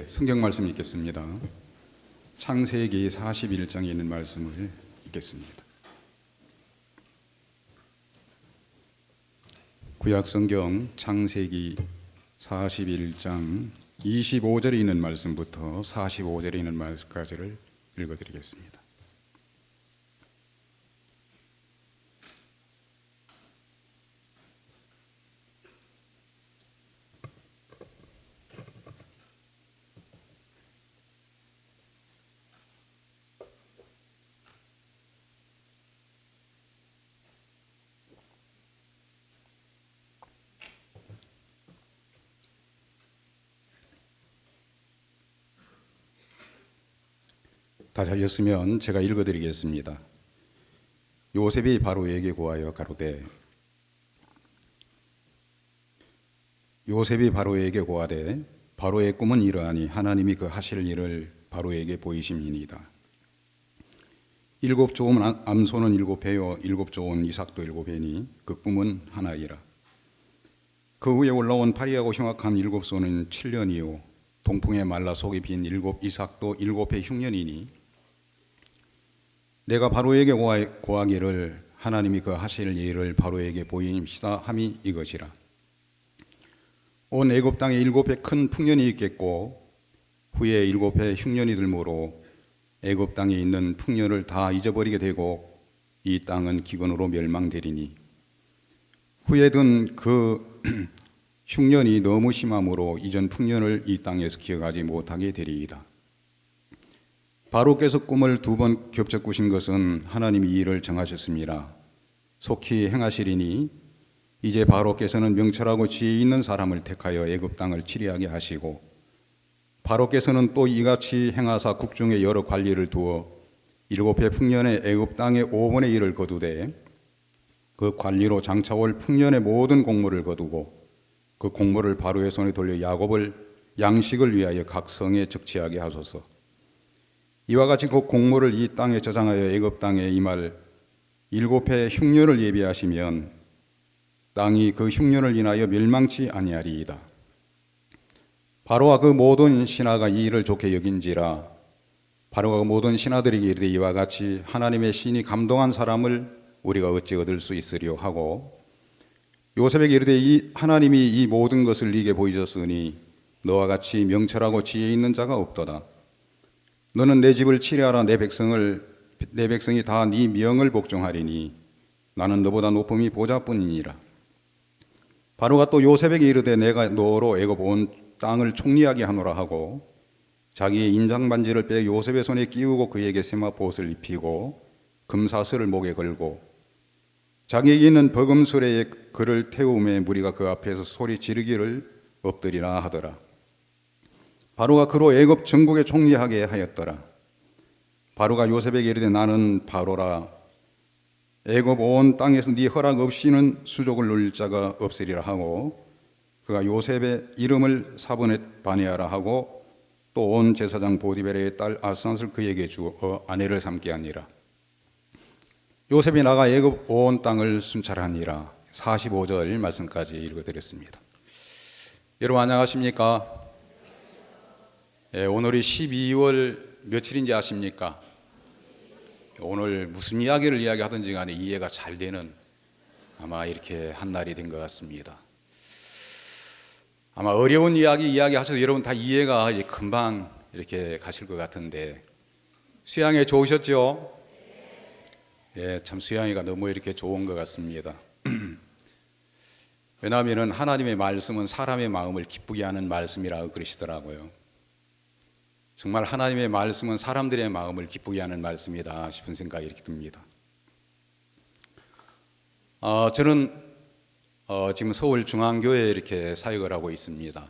성경 말씀 읽겠습니다. 창세기 41장에 있는 말씀을 읽겠습니다. 구약 성경 창세기 41장 25절에 있는 말씀부터 45절에 있는 말씀까지를 읽어드리겠습니다. 다 잘렸으면 제가 읽어드리겠습니다. 요셉이 바로에게 고하여 가로되 요셉이 바로에게 고하되 바로의 꿈은 이러하니 하나님이 그 하실 일을 바로에게 보이심이니이다. 7 좋은 암소는 7회요 7 좋은 이삭도 7회니 그 꿈은 하나이라. 그 후에 올라온 파리하고 흉악한 7소는 7년이요 동풍에 말라 속이 빈 7 이삭도 7회 흉년이니 내가 바로에게 고하기를 하나님이 그 하실 일을 바로에게 보임시다 함이 이것이라. 온 애굽 땅에 7회 큰 풍년이 있겠고 후에 7회 흉년이 들므로 애굽 땅에 있는 풍년을 다 잊어버리게 되고 이 땅은 기근으로 멸망되리니 후에 든 그 흉년이 너무 심함으로 이전 풍년을 이 땅에서 기억하지 못하게 되리이다. 바로께서 꿈을 2번 겹쳐 꾸신 것은 하나님이 이 일을 정하셨습니다. 속히 행하시리니 이제 바로께서는 명철하고 지혜 있는 사람을 택하여 애굽 땅을 치리하게 하시고 바로께서는 또 이같이 행하사 국중에 여러 관리를 두어 7회 풍년에 애굽 땅의 5분의 1을 거두되 그 관리로 장차올 풍년의 모든 공물을 거두고 그 공물을 바로의 손에 돌려 야곱을 양식을 위하여 각 성에 적치하게 하소서. 이와 같이 그 공물을 이 땅에 저장하여 애굽 땅에 임할 7회 흉년을 예비하시면 땅이 그 흉년을 인하여 멸망치 아니하리이다. 바로와 그 모든 신하가 이 일을 좋게 여긴지라. 바로가 그 모든 신하들에게 이르되 이와 같이 하나님의 신이 감동한 사람을 우리가 어찌 얻을 수 있으리요 하고 요셉에게 이르되 하나님이 이 모든 것을 네게 보이셨으니 너와 같이 명철하고 지혜 있는 자가 없도다. 너는 내 집을 치리하라. 내 백성이 다 네 명을 복종하리니 나는 너보다 높음이 보좌뿐이니라. 바로가 또 요셉에게 이르되 내가 너로 애굽 온 땅을 총리하게 하노라 하고 자기의 인장 반지를 빼 요셉의 손에 끼우고 그에게 세마포옷을 입히고 금사슬을 목에 걸고 자기에게 있는 버금수레에 그를 태우매 무리가 그 앞에서 소리 지르기를 엎드리라 하더라. 바로가 그로 애굽 전국에 총리하게 하였더라. 바로가 요셉에게 이르되 나는 바로라. 애굽 온 땅에서 네 허락 없이는 수족을 누릴 자가 없으리라 하고 그가 요셉의 이름을 사브넷 바네아라 하고 또 온 제사장 보디벨의 딸 아스낫을 그에게 주어 아내를 삼게 하니라. 요셉이 나가 애굽 온 땅을 순찰하니라. 45절 말씀까지 읽어드렸습니다. 여러분 안녕하십니까? 오늘이 12월 며칠인지 아십니까? 오늘 무슨 이야기를 이야기하든지 간에 이해가 잘 되는 아마 이렇게 한 날이 된 것 같습니다. 아마 어려운 이야기하셔도 여러분 다 이해가 금방 이렇게 가실 것 같은데 수양회 좋으셨죠? 참 수양회가 너무 이렇게 좋은 것 같습니다. 왜냐하면 하나님의 말씀은 사람의 마음을 기쁘게 하는 말씀이라고 그러시더라고요. 정말 하나님의 말씀은 사람들의 마음을 기쁘게 하는 말씀이다 싶은 생각이 이렇게 듭니다. 저는 지금 서울중앙교회에 이렇게 사역을 하고 있습니다.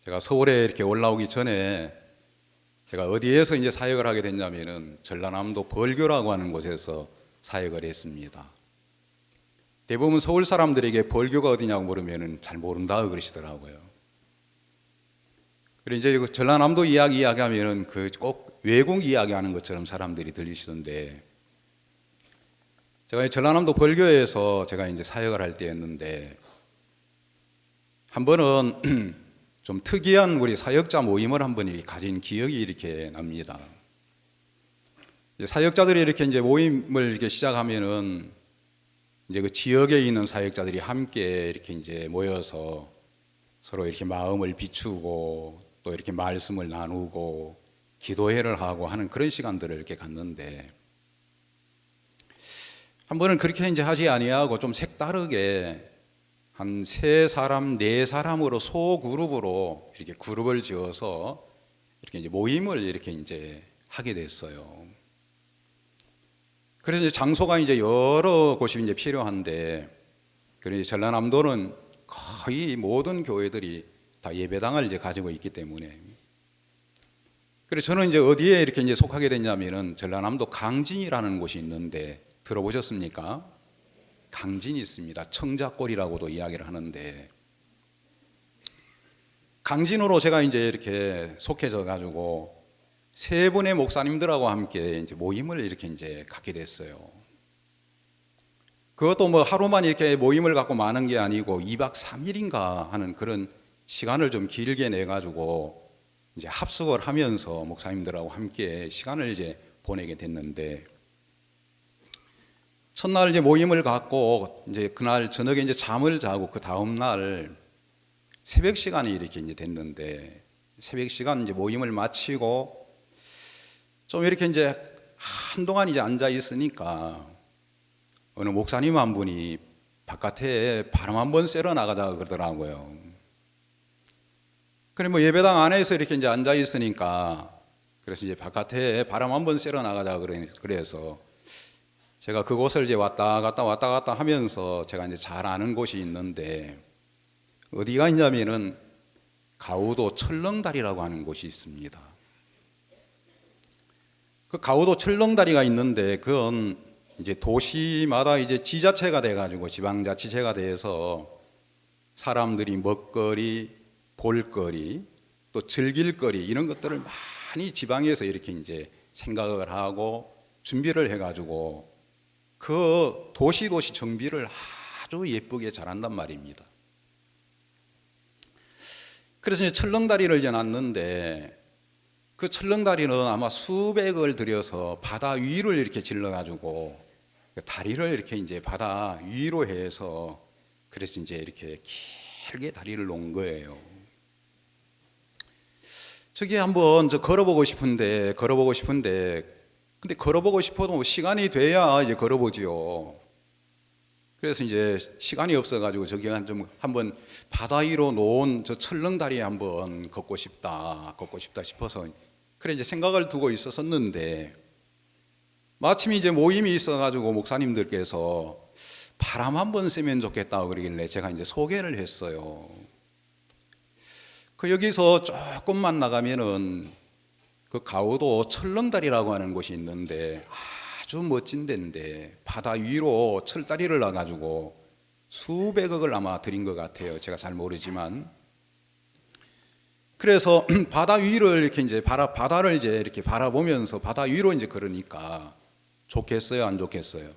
제가 서울에 이렇게 올라오기 전에 제가 어디에서 이제 사역을 하게 됐냐면은 전라남도 벌교라고 하는 곳에서 사역을 했습니다. 대부분 서울 사람들에게 벌교가 어디냐고 물으면은 잘 모른다고 그러시더라고요. 그리고 이제 그 전라남도 이야기하면은 그 꼭 외국 이야기하는 것처럼 사람들이 들리시던데 제가 전라남도 벌교에서 제가 이제 사역을 할 때였는데 한 번은 좀 특이한 우리 사역자 모임을 한번 이렇게 가진 기억이 이렇게 납니다. 사역자들이 이렇게 이제 모임을 이렇게 시작하면은 이제 그 지역에 있는 사역자들이 함께 이렇게 이제 모여서 서로 이렇게 마음을 비추고 또 이렇게 말씀을 나누고 기도회를 하고 하는 그런 시간들을 이렇게 갖는데, 한 번은 그렇게 이제 하지 아니하고 좀 색다르게 한 3사람, 4사람으로 소그룹으로 이렇게 그룹을 지어서 이렇게 이제 모임을 이렇게 이제 하게 됐어요. 그래서 이제 장소가 이제 여러 곳이 이제 필요한데, 그래서 전라남도는 거의 모든 교회들이 다 예배당을 이제 가지고 있기 때문에, 그래서 저는 이제 어디에 이렇게 이제 속하게 됐냐면은 전라남도 강진이라는 곳이 있는데 들어보셨습니까? 강진이 있습니다. 청자골이라고도 이야기를 하는데, 강진으로 제가 이제 이렇게 속해져 가지고 3분의 목사님들하고 함께 이제 모임을 이렇게 이제 갖게 됐어요. 그것도 뭐 하루만 이렇게 모임을 갖고 마는 게 아니고 2박 3일인가 하는 그런 시간을 좀 길게 내 가지고 이제 합숙을 하면서 목사님들하고 함께 시간을 이제 보내게 됐는데, 첫날 이제 모임을 갖고 이제 그날 저녁에 이제 잠을 자고 그 다음 날 새벽 시간이 이렇게 이제 됐는데, 새벽 시간 이제 모임을 마치고 좀 이렇게 이제 한동안 이제 앉아 있으니까 어느 목사님 한 분이 바깥에 바람 한번 쐬러 나가자 그러더라고요. 그래 뭐 예배당 안에서 이렇게 이제 앉아 있으니까, 그래서 이제 바깥에 바람 한번 쐬러 나가자 그래서 제가 그곳을 이제 왔다 갔다 하면서 제가 이제 잘 아는 곳이 있는데, 어디가 있냐면은 가우도 철렁다리라고 하는 곳이 있습니다. 그 가우도 철렁다리가 있는데, 그건 이제 도시마다 이제 지자체가 돼가지고 지방자치제가 돼서 사람들이 먹거리, 볼거리, 또 즐길거리 이런 것들을 많이 지방에서 이렇게 이제 생각을 하고 준비를 해가지고 그 도시 정비를 아주 예쁘게 잘한단 말입니다. 그래서 이제 철렁다리를 이제 놨는데, 그 철렁다리는 아마 수백을 들여서 바다 위를 이렇게 질러가지고 다리를 이렇게 이제 바다 위로 해서, 그래서 이제 이렇게 길게 다리를 놓은 거예요. 저기 한번 저 걸어보고 싶은데 근데 걸어보고 싶어도 시간이 돼야 이제 걸어보지요. 그래서 이제 시간이 없어가지고 저기 좀 한번 바다 위로 놓은 저 철렁다리에 한번 걷고 싶다 싶어서 그래 이제 생각을 두고 있었는데, 마침 이제 모임이 있어가지고 목사님들께서 바람 한번 쐬면 좋겠다 그러길래 제가 이제 소개를 했어요. 그 여기서 조금만 나가면은 그 가우도 철렁다리라고 하는 곳이 있는데 아주 멋진 데인데, 바다 위로 철다리를 놔가지고 수백억을 아마 들인 것 같아요. 제가 잘 모르지만. 그래서 바다 위를 이렇게 이제 바다를 이제 이렇게 바라보면서 바다 위로 이제 걸으니까 좋겠어요, 안 좋겠어요?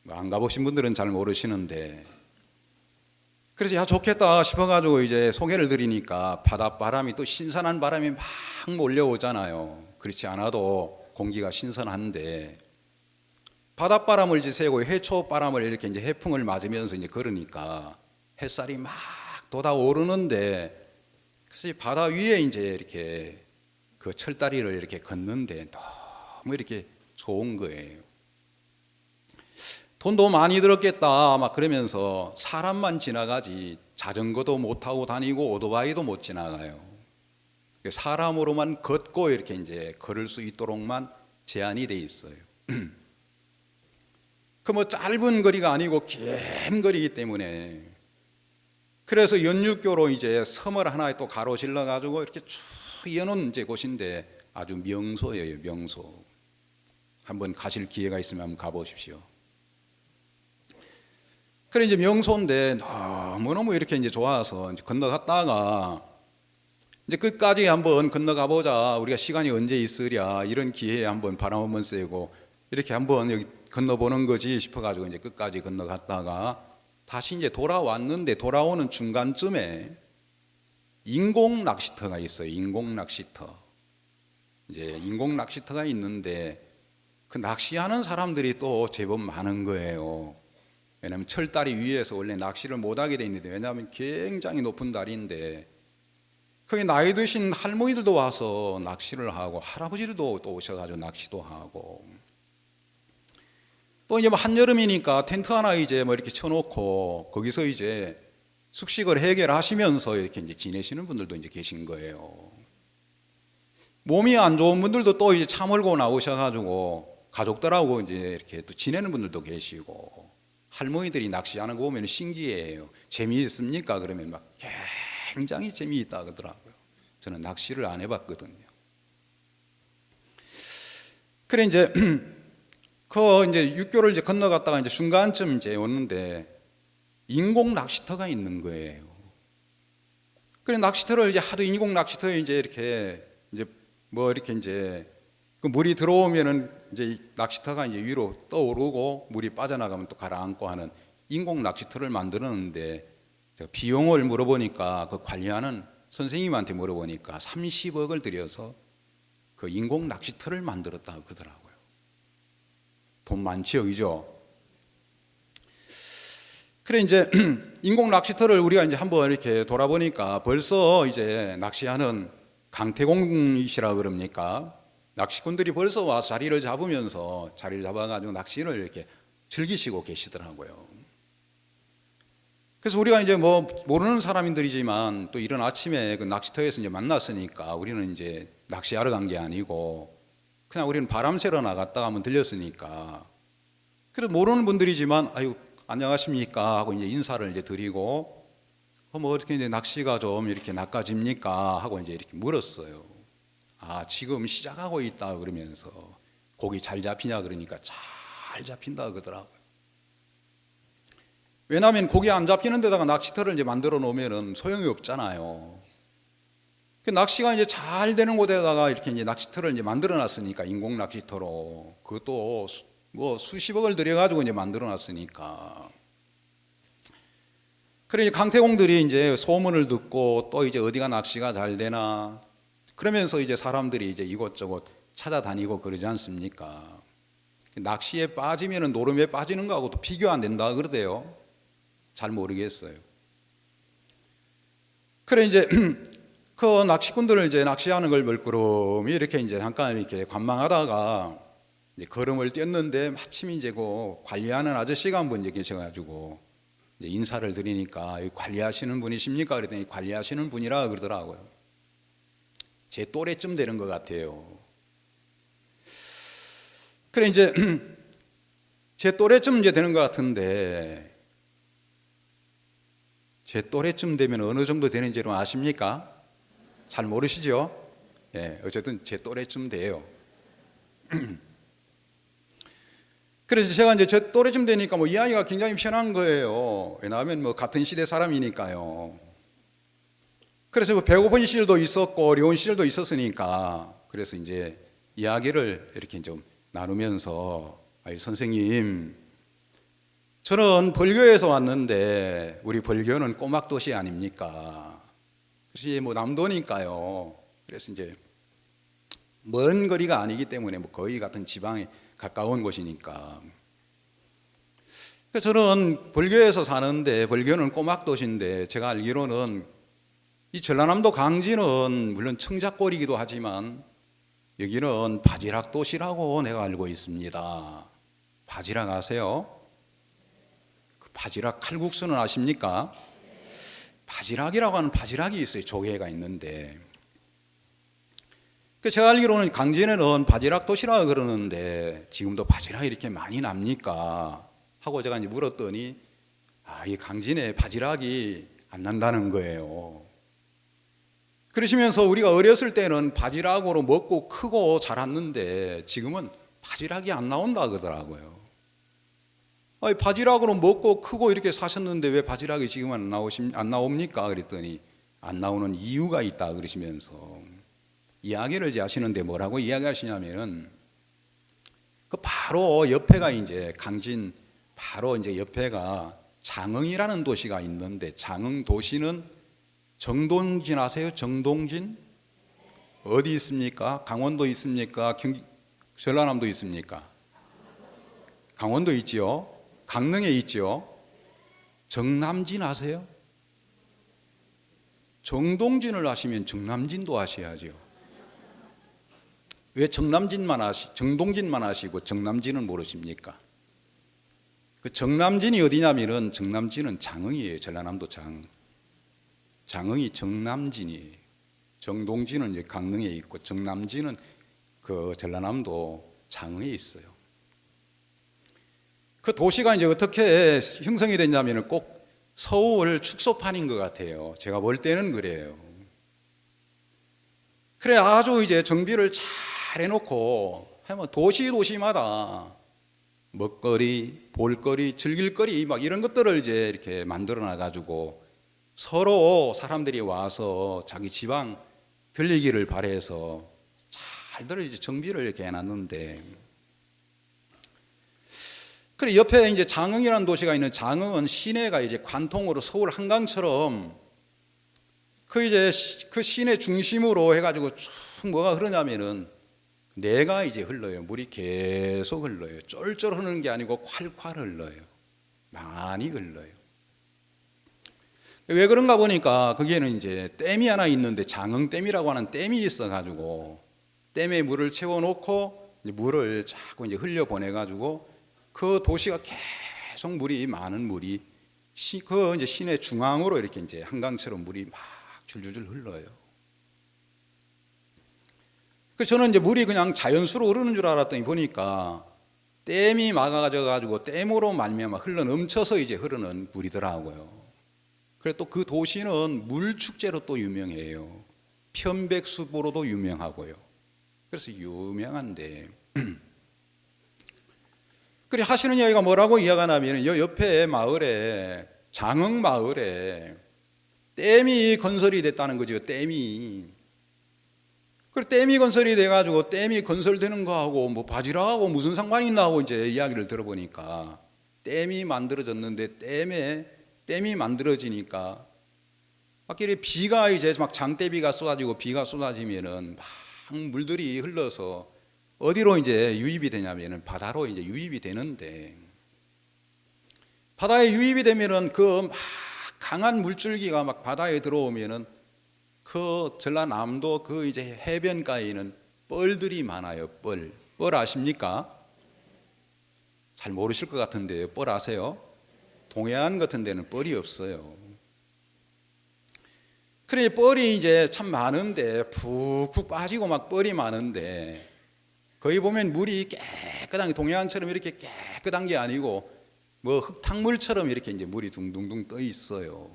안 가보신 분들은 잘 모르시는데, 그래서 야 좋겠다 싶어가지고 이제 소개를 드리니까 바닷바람이 또 신선한 바람이 막 몰려오잖아요. 그렇지 않아도 공기가 신선한데, 바닷바람을 이제 쐬고 해초바람을 이렇게 이제 해풍을 맞으면서 이제 걸으니까 햇살이 막 돋아오르는데, 그래서 바다 위에 이제 이렇게 그 철다리를 이렇게 걷는데 너무 이렇게 좋은 거예요. 돈도 많이 들었겠다 막 그러면서 사람만 지나가지 자전거도 못 타고 다니고 오토바이도 못 지나가요. 사람으로만 걷고 이렇게 이제 걸을 수 있도록만 제한이 돼 있어요. 그 뭐 짧은 거리가 아니고 긴 거리이기 때문에, 그래서 연육교로 이제 섬을 하나 또 가로질러 가지고 이렇게 쭉 이어놓은 이제 곳인데 아주 명소예요, 명소. 한번 가실 기회가 있으면 한번 가보십시오. 그래 이제 명소인데 너무너무 이렇게 이제 좋아서 이제 건너갔다가 이제 끝까지 한번 건너가 보자. 우리가 시간이 언제 있으랴. 이런 기회에 한번 바람 한번 쐬고 이렇게 한번 여기 건너보는 거지 싶어가지고 이제 끝까지 건너갔다가 다시 이제 돌아왔는데, 돌아오는 중간쯤에 인공 낚시터가 있어요. 인공 낚시터. 이제 인공 낚시터가 있는데 그 낚시하는 사람들이 또 제법 많은 거예요. 왜냐하면 철다리 위에서 원래 낚시를 못하게 돼 있는데, 왜냐하면 굉장히 높은 다리인데 거기 나이 드신 할머니들도 와서 낚시를 하고 할아버지들도 또 오셔가지고 낚시도 하고, 또 이제 뭐 한여름이니까 텐트 하나 이제 뭐 이렇게 쳐놓고 거기서 이제 숙식을 해결하시면서 이렇게 이제 지내시는 분들도 이제 계신 거예요. 몸이 안 좋은 분들도 또 이제 차 몰고 나오셔가지고 가족들하고 이제 이렇게 또 지내는 분들도 계시고, 할머니들이 낚시하는 거 보면 신기해요. 재미있습니까? 그러면 막 굉장히 재미있다 그러더라고요. 저는 낚시를 안 해봤거든요. 그래 이제 그 이제 육교를 이제 건너갔다가 이제 중간쯤 이제 왔는데 인공 낚시터가 있는 거예요. 그래 낚시터를 이제 하도 인공 낚시터에 이제 이렇게 뭐 이렇게 이제 그 물이 들어오면은 이제 낚시터가 이제 위로 떠오르고 물이 빠져나가면 또 가라앉고 하는 인공 낚시터를 만들었는데, 비용을 물어보니까 그 관리하는 선생님한테 물어보니까 30억을 들여서 그 인공 낚시터를 만들었다 그러더라고요. 돈 많지요, 그죠? 그래 이제 인공 낚시터를 우리가 이제 한번 이렇게 돌아보니까 벌써 이제 낚시하는 강태공이시라 그럽니까? 낚시꾼들이 벌써 와서 자리를 잡아가지고 낚시를 이렇게 즐기시고 계시더라고요. 그래서 우리가 이제 뭐 모르는 사람들이지만 또 이런 아침에 그 낚시터에서 이제 만났으니까 우리는 이제 낚시하러 간 게 아니고 그냥 우리는 바람 쐬러 나갔다가 한번 들렸으니까, 그래도 모르는 분들이지만 아유 안녕하십니까 하고 이제 인사를 이제 드리고, 뭐 어떻게 이제 낚시가 좀 이렇게 낚아집니까 하고 이제 이렇게 물었어요. 아 지금 시작하고 있다 그러면서, 고기 잘 잡히냐 그러니까 잘 잡힌다 그러더라고요. 왜냐하면 고기 안 잡히는 데다가 낚시터를 이제 만들어 놓으면은 소용이 없잖아요. 그 낚시가 이제 잘 되는 곳에다가 이렇게 이제 낚시터를 이제 만들어 놨으니까, 인공 낚시터로, 그것도 뭐 수십억을 들여가지고 이제 만들어 놨으니까. 그래 강태공들이 이제 소문을 듣고 또 이제 어디가 낚시가 잘 되나 그러면서 이제 사람들이 이제 이곳저곳 찾아다니고 그러지 않습니까? 낚시에 빠지면은 노름에 빠지는 거하고도 비교 안 된다 그러대요. 잘 모르겠어요. 그래 이제 그 낚시꾼들을 이제 낚시하는 걸 멀끄러미 이렇게 이제 잠깐 이렇게 관망하다가 이제 걸음을 뛰었는데 마침 이제 그 관리하는 아저씨가 한 분 계셔가지고 이제 인사를 드리니까 관리하시는 분이십니까? 그랬더니 관리하시는 분이라 그러더라고요. 제 또래쯤 되는 것 같아요. 그래 이제 제 또래쯤 이제 되는 것 같은데, 제 또래쯤 되면 어느 정도 되는지는 아십니까? 잘 모르시죠? 예, 어쨌든 제 또래쯤 돼요. 그래서 제가 이제 제 또래쯤 되니까 뭐 이야기가 굉장히 편한 거예요. 왜냐하면 뭐 같은 시대 사람이니까요. 그래서 뭐 배고픈 시절도 있었고 어려운 시절도 있었으니까, 그래서 이제 이야기를 이렇게 좀 나누면서, 아이 선생님, 저는 벌교에서 왔는데 우리 벌교는 꼬막 도시 아닙니까? 그래서 뭐 남도니까요. 그래서 이제 먼 거리가 아니기 때문에 뭐 거의 같은 지방에 가까운 곳이니까. 저는 벌교에서 사는데 벌교는 꼬막 도시인데, 제가 알기로는 이 전라남도 강진은 물론 청작골이기도 하지만 여기는 바지락 도시라고 내가 알고 있습니다. 바지락 아세요? 바지락 칼국수는 아십니까? 바지락이라고 하는 바지락이 있어요. 조개가 있는데, 제가 알기로는 강진에는 바지락 도시라고 그러는데 지금도 바지락이 이렇게 많이 납니까? 하고 제가 이제 물었더니 이 강진에 바지락이 안 난다는 거예요. 그러시면서 우리가 어렸을 때는 바지락으로 먹고 크고 자랐는데 지금은 바지락이 안 나온다 그러더라고요. 바지락으로 먹고 크고 이렇게 사셨는데 왜 바지락이 지금 안 나옵니까? 그랬더니 안 나오는 이유가 있다 그러시면서 이야기를 이제 하시는데, 뭐라고 이야기하시냐면은 그 바로 옆에가 이제 강진 바로 이제 옆에가 장흥이라는 도시가 있는데, 장흥 도시는 정동진 아세요? 정동진? 어디 있습니까? 강원도 있습니까? 전라남도 있습니까? 강원도 있지요. 강릉에 있지요. 정남진 아세요? 정동진을 아시면 정남진도 아셔야죠. 왜 정동진만 아시고 정남진은 모르십니까? 그 정남진이 어디냐면은 정남진은 장흥이에요. 전라남도 장흥이 정남진이에요. 정동진은 이제 강릉에 있고 정남진은 그 전라남도 장흥에 있어요. 그 도시가 이제 어떻게 형성이 됐냐면은 꼭 서울 축소판인 것 같아요. 제가 볼 때는 그래요. 그래 아주 이제 정비를 잘 해놓고 하면 도시마다 먹거리, 볼거리, 즐길거리 막 이런 것들을 이제 이렇게 만들어 놔가지고 서로 사람들이 와서 자기 지방 들리기를 바래서 잘들 이제 정비를 이렇게 해놨는데, 그래 옆에 이제 장흥이라는 도시가 있는 장흥은 시내가 이제 관통으로 서울 한강처럼 그 시내 중심으로 해가지고 쭉 뭐가 흐르냐면은 내가 이제 흘러요. 물이 계속 흘러요. 쫄쫄 흐르는 게 아니고 콸콸 흘러요. 많이 흘러요. 왜 그런가 보니까 거기에는 이제 댐이 하나 있는데 장흥댐이라고 하는 댐이 있어가지고 댐에 물을 채워놓고 물을 자꾸 이제 흘려 보내가지고 그 도시가 계속 많은 물이 그 이제 시내 중앙으로 이렇게 이제 한강처럼 물이 막 줄줄줄 흘러요. 그래서 저는 이제 물이 그냥 자연수로 흐르는 줄 알았더니 보니까 댐이 막아져 가지고 댐으로 말미암아 흘러 넘쳐서 이제 흐르는 물이더라고요. 그래 또 그 도시는 물 축제로 또 유명해요. 편백숲으로도 유명하고요. 그래서 유명한데 그래 하시는 이야기가 뭐라고 이야기하냐면 요 옆에 마을에 장흥 마을에 댐이 건설이 됐다는 거죠. 댐이. 그래 댐이 건설이 돼가지고 댐이 건설되는 거하고 뭐 바지락하고 무슨 상관이 있나 하고 이제 이야기를 들어보니까 댐이 만들어졌는데 댐이 만들어지니까 밖에 비가 이제 막 장대비가 쏟아지고 비가 쏟아지면은 막 물들이 흘러서 어디로 이제 유입이 되냐면은 바다로 이제 유입이 되는데, 바다에 유입이 되면은 그 막 강한 물줄기가 막 바다에 들어오면은 그 전라남도 그 이제 해변가에는 뻘들이 많아요. 뻘 아십니까? 잘 모르실 것 같은데요. 뻘 아세요? 동해안 같은 데는 뻘이 없어요. 그래 뻘이 이제 참 많은데 푹푹 빠지고 막 뻘이 많은데 거기 보면 물이 깨끗한 게 동해안처럼 이렇게 깨끗한 게 아니고 뭐 흙탕물처럼 이렇게 이제 물이 둥둥둥 떠 있어요.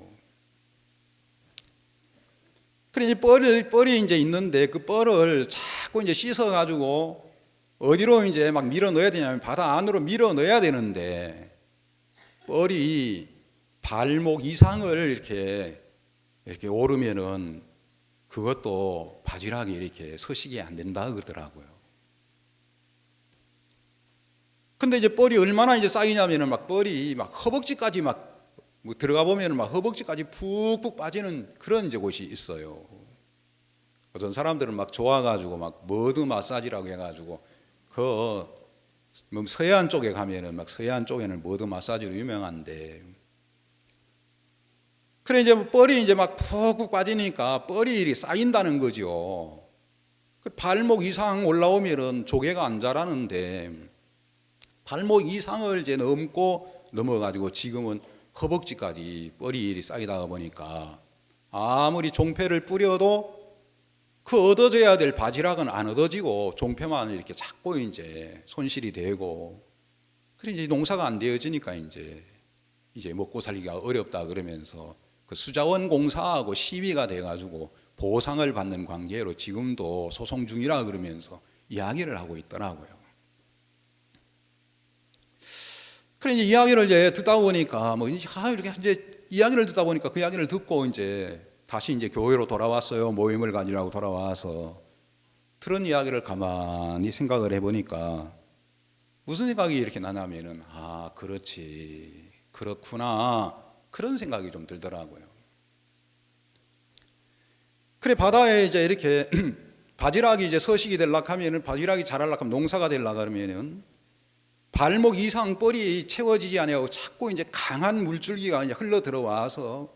그래 뻘이 이제 있는데 그 뻘을 자꾸 이제 씻어 가지고 어디로 이제 막 밀어 넣어야 되냐면 바다 안으로 밀어 넣어야 되는데 뻘이 발목 이상을 이렇게 오르면은 그것도 바지락이 이렇게 서식이 안 된다 그러더라고요. 근데 이제 뻘이 얼마나 이제 쌓이냐면은 막 뻘이 막 허벅지까지 막 뭐 들어가 보면은 막 허벅지까지 푹푹 빠지는 그런 이제 곳이 있어요. 어떤 사람들은 막 좋아가지고 막 머드 마사지라고 해가지고 그 서해안 쪽에 가면은 막 서해안 쪽에는 머드 마사지로 유명한데, 그래 이제 뻘이 이제 막 푹푹 빠지니까 뻘이 쌓인다는 거죠. 발목 이상 올라오면은 조개가 안 자라는데 발목 이상을 이제 넘어가지고 지금은 허벅지까지 뻘이 쌓이다가 보니까 아무리 종패를 뿌려도 그 얻어져야 될 바지락은 안 얻어지고 종패만 이렇게 자꾸 이제 손실이 되고, 그래 이제 농사가 안 되어지니까 이제 먹고 살기가 어렵다 그러면서 그 수자원 공사하고 시비가 돼가지고 보상을 받는 관계로 지금도 소송 중이라 그러면서 이야기를 하고 있더라고요. 그래 이제 이야기를 이제 듣다 보니까 이렇게 이제 이야기를 듣다 보니까 그 이야기를 듣고 이제 다시 이제 교회로 돌아왔어요. 모임을 가지려고 돌아와서 들은 이야기를 가만히 생각을 해보니까 무슨 생각이 이렇게 나냐면은 아 그렇지 그렇구나 그런 생각이 좀 들더라고요. 그래 바다에 이제 이렇게 바지락이 이제 서식이 되려고 하면은, 바지락이 자라려고 하면, 농사가 되려고 하면은 발목 이상 뻘이 채워지지 않고 자꾸 이제 강한 물줄기가 이제 흘러 들어와서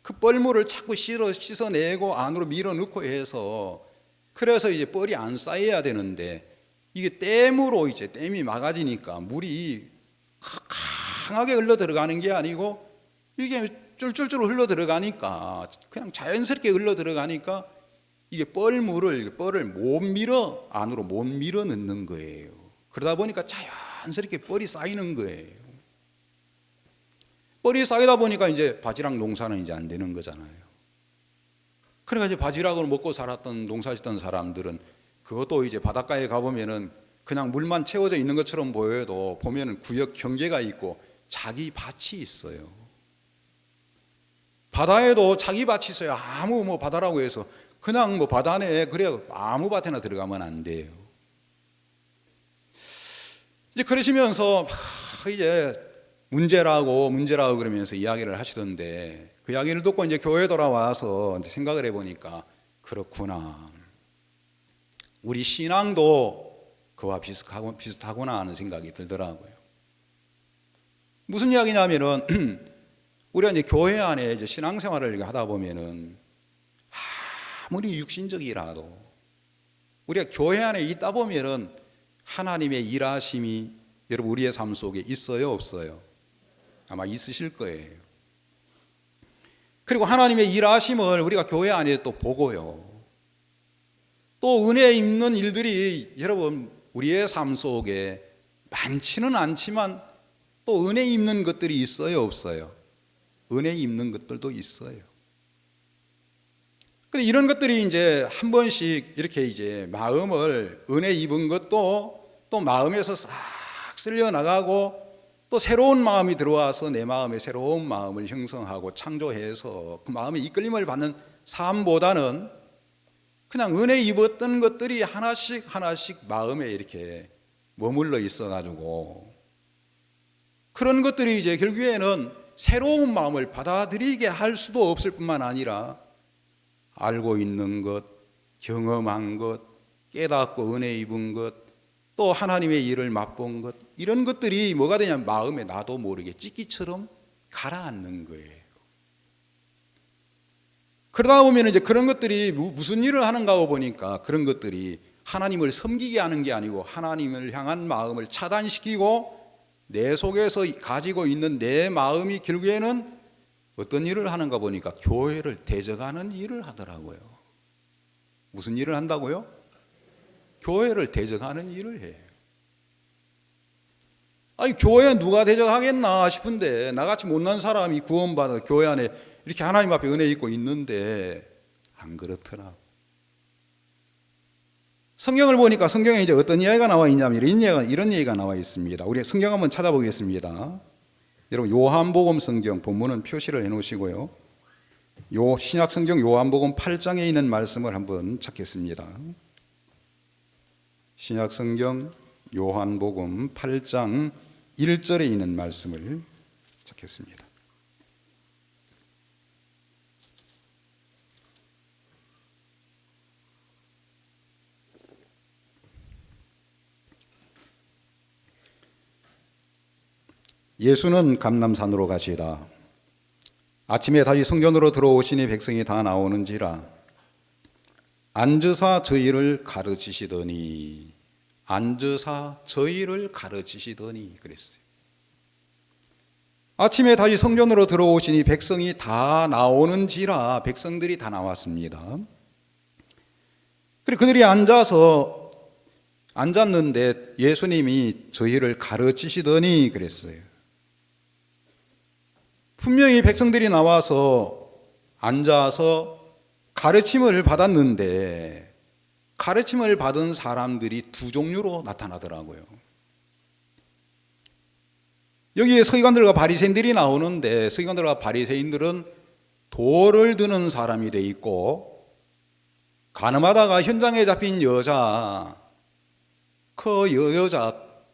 그 뻘물을 자꾸 씻어내고 안으로 밀어넣고 해서, 그래서 이제 뻘이 안 쌓여야 되는데, 이게 댐으로 이제 댐이 막아지니까 물이 강하게 흘러 들어가는 게 아니고 이게 쫄쫄쫄 흘러 들어가니까, 그냥 자연스럽게 흘러 들어가니까 이게 뻘을 안으로 못 밀어 넣는 거예요. 그러다 보니까 자연스럽게 뻘이 쌓이는 거예요. 뻘이 쌓이다 보니까 이제 바지락 농사는 이제 안 되는 거잖아요. 그러니까 이제 바지락을 먹고 살았던, 농사짓던 사람들은 그것도 이제 바닷가에 가보면은 그냥 물만 채워져 있는 것처럼 보여도 보면은 구역 경계가 있고 자기 밭이 있어요. 바다에도 자기 밭이 있어요. 아무 뭐 바다라고 해서 그냥 뭐 바다 안에 그래 아무 밭에나 들어가면 안 돼요. 이제 그러시면서 이제 문제라고 그러면서 이야기를 하시던데, 그 이야기를 듣고 이제 교회에 돌아와서 이제 생각을 해보니까 그렇구나, 우리 신앙도 그와 비슷하구나 하는 생각이 들더라고요. 무슨 이야기냐면은 우리가 이제 교회 안에 이제 신앙생활을 하다 보면은 아무리 육신적이라도 우리가 교회 안에 있다 보면은 하나님의 일하심이 여러분 우리의 삶 속에 있어요, 없어요? 아마 있으실 거예요. 그리고 하나님의 일하심을 우리가 교회 안에 또 보고요. 또 은혜 입는 일들이 여러분 우리의 삶 속에 많지는 않지만 또 은혜 입는 것들이 있어요, 없어요? 은혜 입는 것들도 있어요. 근데 이런 것들이 이제 한 번씩 이렇게 이제 마음을 은혜 입은 것도 또 마음에서 싹 쓸려 나가고, 또 새로운 마음이 들어와서 내 마음에 새로운 마음을 형성하고 창조해서 그 마음의 이끌림을 받는 삶보다는 그냥 은혜 입었던 것들이 하나씩 마음에 이렇게 머물러 있어가지고, 그런 것들이 이제 결국에는 새로운 마음을 받아들이게 할 수도 없을 뿐만 아니라 알고 있는 것, 경험한 것, 깨닫고 은혜 입은 것, 또 하나님의 일을 맛본 것, 이런 것들이 뭐가 되냐면 마음에 나도 모르게 찌끼처럼 가라앉는 거예요. 그러다 보면 이제 그런 것들이 무슨 일을 하는가 보니까 그런 것들이 하나님을 섬기게 하는 게 아니고 하나님을 향한 마음을 차단시키고 내 속에서 가지고 있는 내 마음이 결국에는 어떤 일을 하는가 보니까 교회를 대적하는 일을 하더라고요. 무슨 일을 한다고요? 교회를 대적하는 일을 해요. 아니 교회 누가 대적하겠나 싶은데, 나같이 못난 사람이 구원받아 교회 안에 이렇게 하나님 앞에 은혜 있고 있는데 안 그렇더라고. 성경을 보니까 성경에 이제 어떤 이야기가 나와 있냐면 이런 얘기가 나와 있습니다. 우리 성경 한번 찾아보겠습니다. 여러분 요한복음 성경 본문은 표시를 해놓으시고요. 신약 성경 요한복음 8장에 있는 말씀을 한번 찾겠습니다. 신약 성경 요한복음 8장 1절에 있는 말씀을 찾겠습니다. 예수는 감람산으로 가시다. 아침에 다시 성전으로 들어오시니 백성이 다 나오는지라 앉으사 저희를 가르치시더니, 앉으사 저희를 가르치시더니 그랬어요. 아침에 다시 성전으로 들어오시니 백성이 다 나오는지라, 백성들이 다 나왔습니다. 그리고 그들이 앉았는데 예수님이 저희를 가르치시더니 그랬어요. 분명히 백성들이 나와서 앉아서 가르침을 받았는데, 가르침을 받은 사람들이 두 종류로 나타나더라고요. 여기에 서기관들과 바리새인들이 나오는데, 서기관들과 바리새인들은 돌을 드는 사람이 돼 있고, 가늠하다가 현장에 잡힌 여자,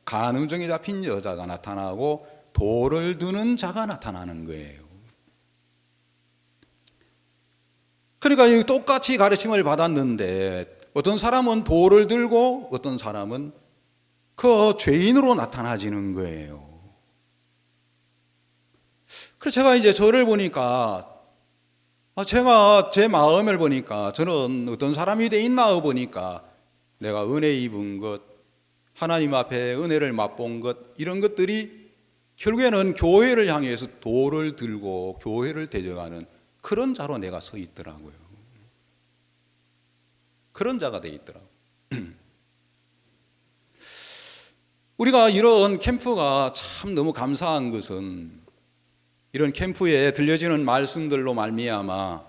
간음정에 잡힌 여자가 나타나고 돌을 드는 자가 나타나는 거예요. 그러니까 똑같이 가르침을 받았는데 어떤 사람은 돌을 들고 어떤 사람은 그 죄인으로 나타나지는 거예요. 그래서 제가 이제 저를 보니까 제가 제 마음을 보니까 저는 어떤 사람이 돼 있나 보니까 내가 은혜 입은 것, 하나님 앞에 은혜를 맛본 것, 이런 것들이 결국에는 교회를 향해서 돌을 들고 교회를 대적하는 그런 자로 내가 서 있더라고요. 그런 자가 돼 있더라고요. 우리가 이런 캠프가 참 너무 감사한 것은 이런 캠프에 들려지는 말씀들로 말미암아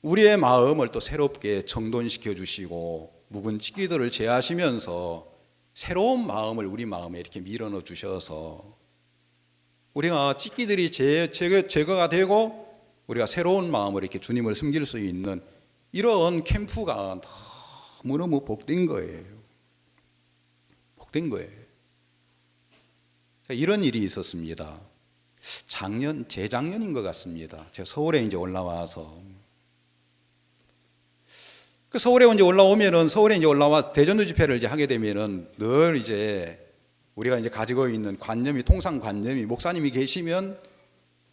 우리의 마음을 또 새롭게 정돈시켜 주시고 묵은 찌기들을 제하시면서 새로운 마음을 우리 마음에 이렇게 밀어넣어 주셔서 우리가 찌기들이 제거가 되고 우리가 새로운 마음으로 이렇게 주님을 섬길 수 있는 이런 캠프가 너무너무 복된 거예요. 복된 거예요. 이런 일이 있었습니다. 재작년인 것 같습니다. 제가 서울에 이제 올라와서 서울에 이제 올라와 대전도 집회를 이제 하게 되면은 늘 이제 우리가 이제 가지고 있는 통상 관념이 목사님이 계시면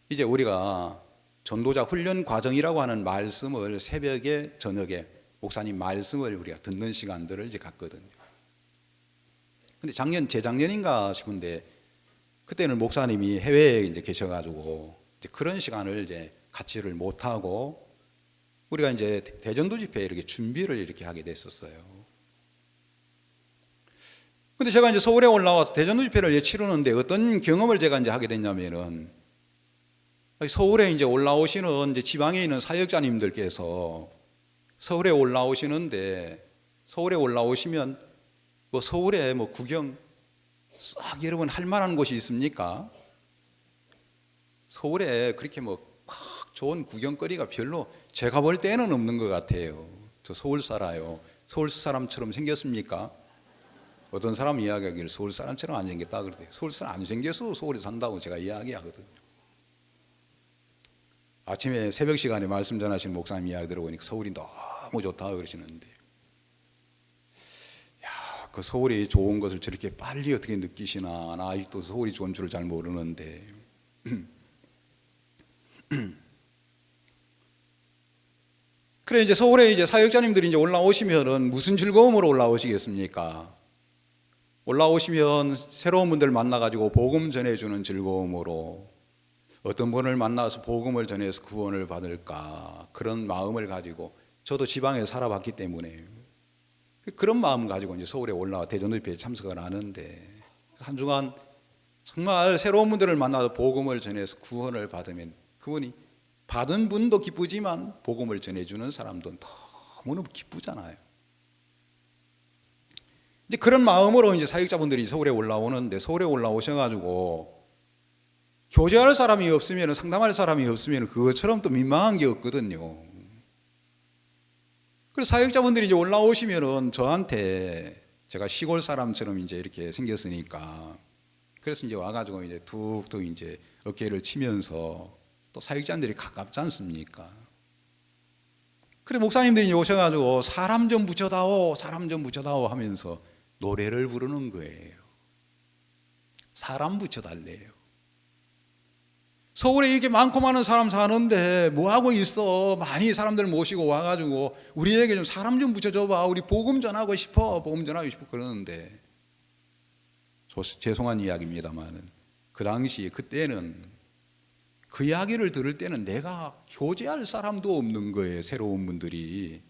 이제 우리가 전도자 훈련 과정이라고 하는 말씀을 새벽에 저녁에 목사님 말씀을 우리가 듣는 시간들을 이제 갖거든요. 근데 재작년인가 싶은데 그때는 목사님이 해외에 이제 계셔가지고 이제 그런 시간을 이제 갖지를 못하고 우리가 이제 대전도 집회에 이렇게 준비를 이렇게 하게 됐었어요. 근데 제가 이제 서울에 올라와서 대전도 집회를 이제 치르는데 어떤 경험을 제가 이제 하게 됐냐면은 서울에 이제 올라오시는 이제 지방에 있는 사역자님들께서 서울에 올라오시는데 서울에 올라오시면 뭐 서울에 뭐 구경 싹 여러분 할 만한 곳이 있습니까? 서울에 그렇게 뭐 막 좋은 구경거리가 별로 제가 볼 때는 없는 것 같아요. 저 서울 살아요. 서울 사람처럼 생겼습니까? 어떤 사람 이야기하기를 서울 사람처럼 안 생겼다 그러대요. 서울 사람 안 생겨서 서울에 산다고 제가 이야기하거든요. 아침에 새벽 시간에 말씀 전하시는 목사님 이야기 들어보니까 서울이 너무 좋다 그러시는데 그 서울이 좋은 것을 저렇게 빨리 어떻게 느끼시나. 나 아직도 서울이 좋은 줄을 잘 모르는데 그래 이제 서울에 이제 사역자님들이 이제 올라오시면은 무슨 즐거움으로 올라오시겠습니까? 올라오시면 새로운 분들 만나가지고 복음 전해주는 즐거움으로 어떤 분을 만나서 복음을 전해서 구원을 받을까 그런 마음을 가지고 저도 지방에 살아봤기 때문에 그런 마음 가지고 이제 서울에 올라와 대전도 집회에 참석을 하는데 한 주간 정말 새로운 분들을 만나서 복음을 전해서 구원을 받으면 그분이 받은 분도 기쁘지만 복음을 전해주는 사람도 너무너무 기쁘잖아요. 이제 그런 마음으로 이제 사역자분들이 서울에 올라오는데 서울에 올라오셔가지고 교제할 사람이 없으면 상담할 사람이 없으면 그것처럼 또 민망한 게 없거든요. 그래서 사역자분들이 이제 올라오시면은 저한테 제가 시골 사람처럼 이제 이렇게 생겼으니까 그래서 이제 와가지고 이제 툭툭 이제 어깨를 치면서 또 사역자들이 가깝지 않습니까? 그래 목사님들이 오셔가지고 사람 좀 붙여다오 하면서 노래를 부르는 거예요. 사람 붙여달래요. 서울에 이렇게 많고 많은 사람 사는데 뭐하고 있어? 많이 사람들 모시고 와가지고 우리에게 좀 사람 좀 붙여줘봐. 우리 복음 전하고 싶어 그러는데 죄송한 이야기입니다만 그 당시 그때는 그 이야기를 들을 때는 내가 교제할 사람도 없는 거예요. 새로운 분들이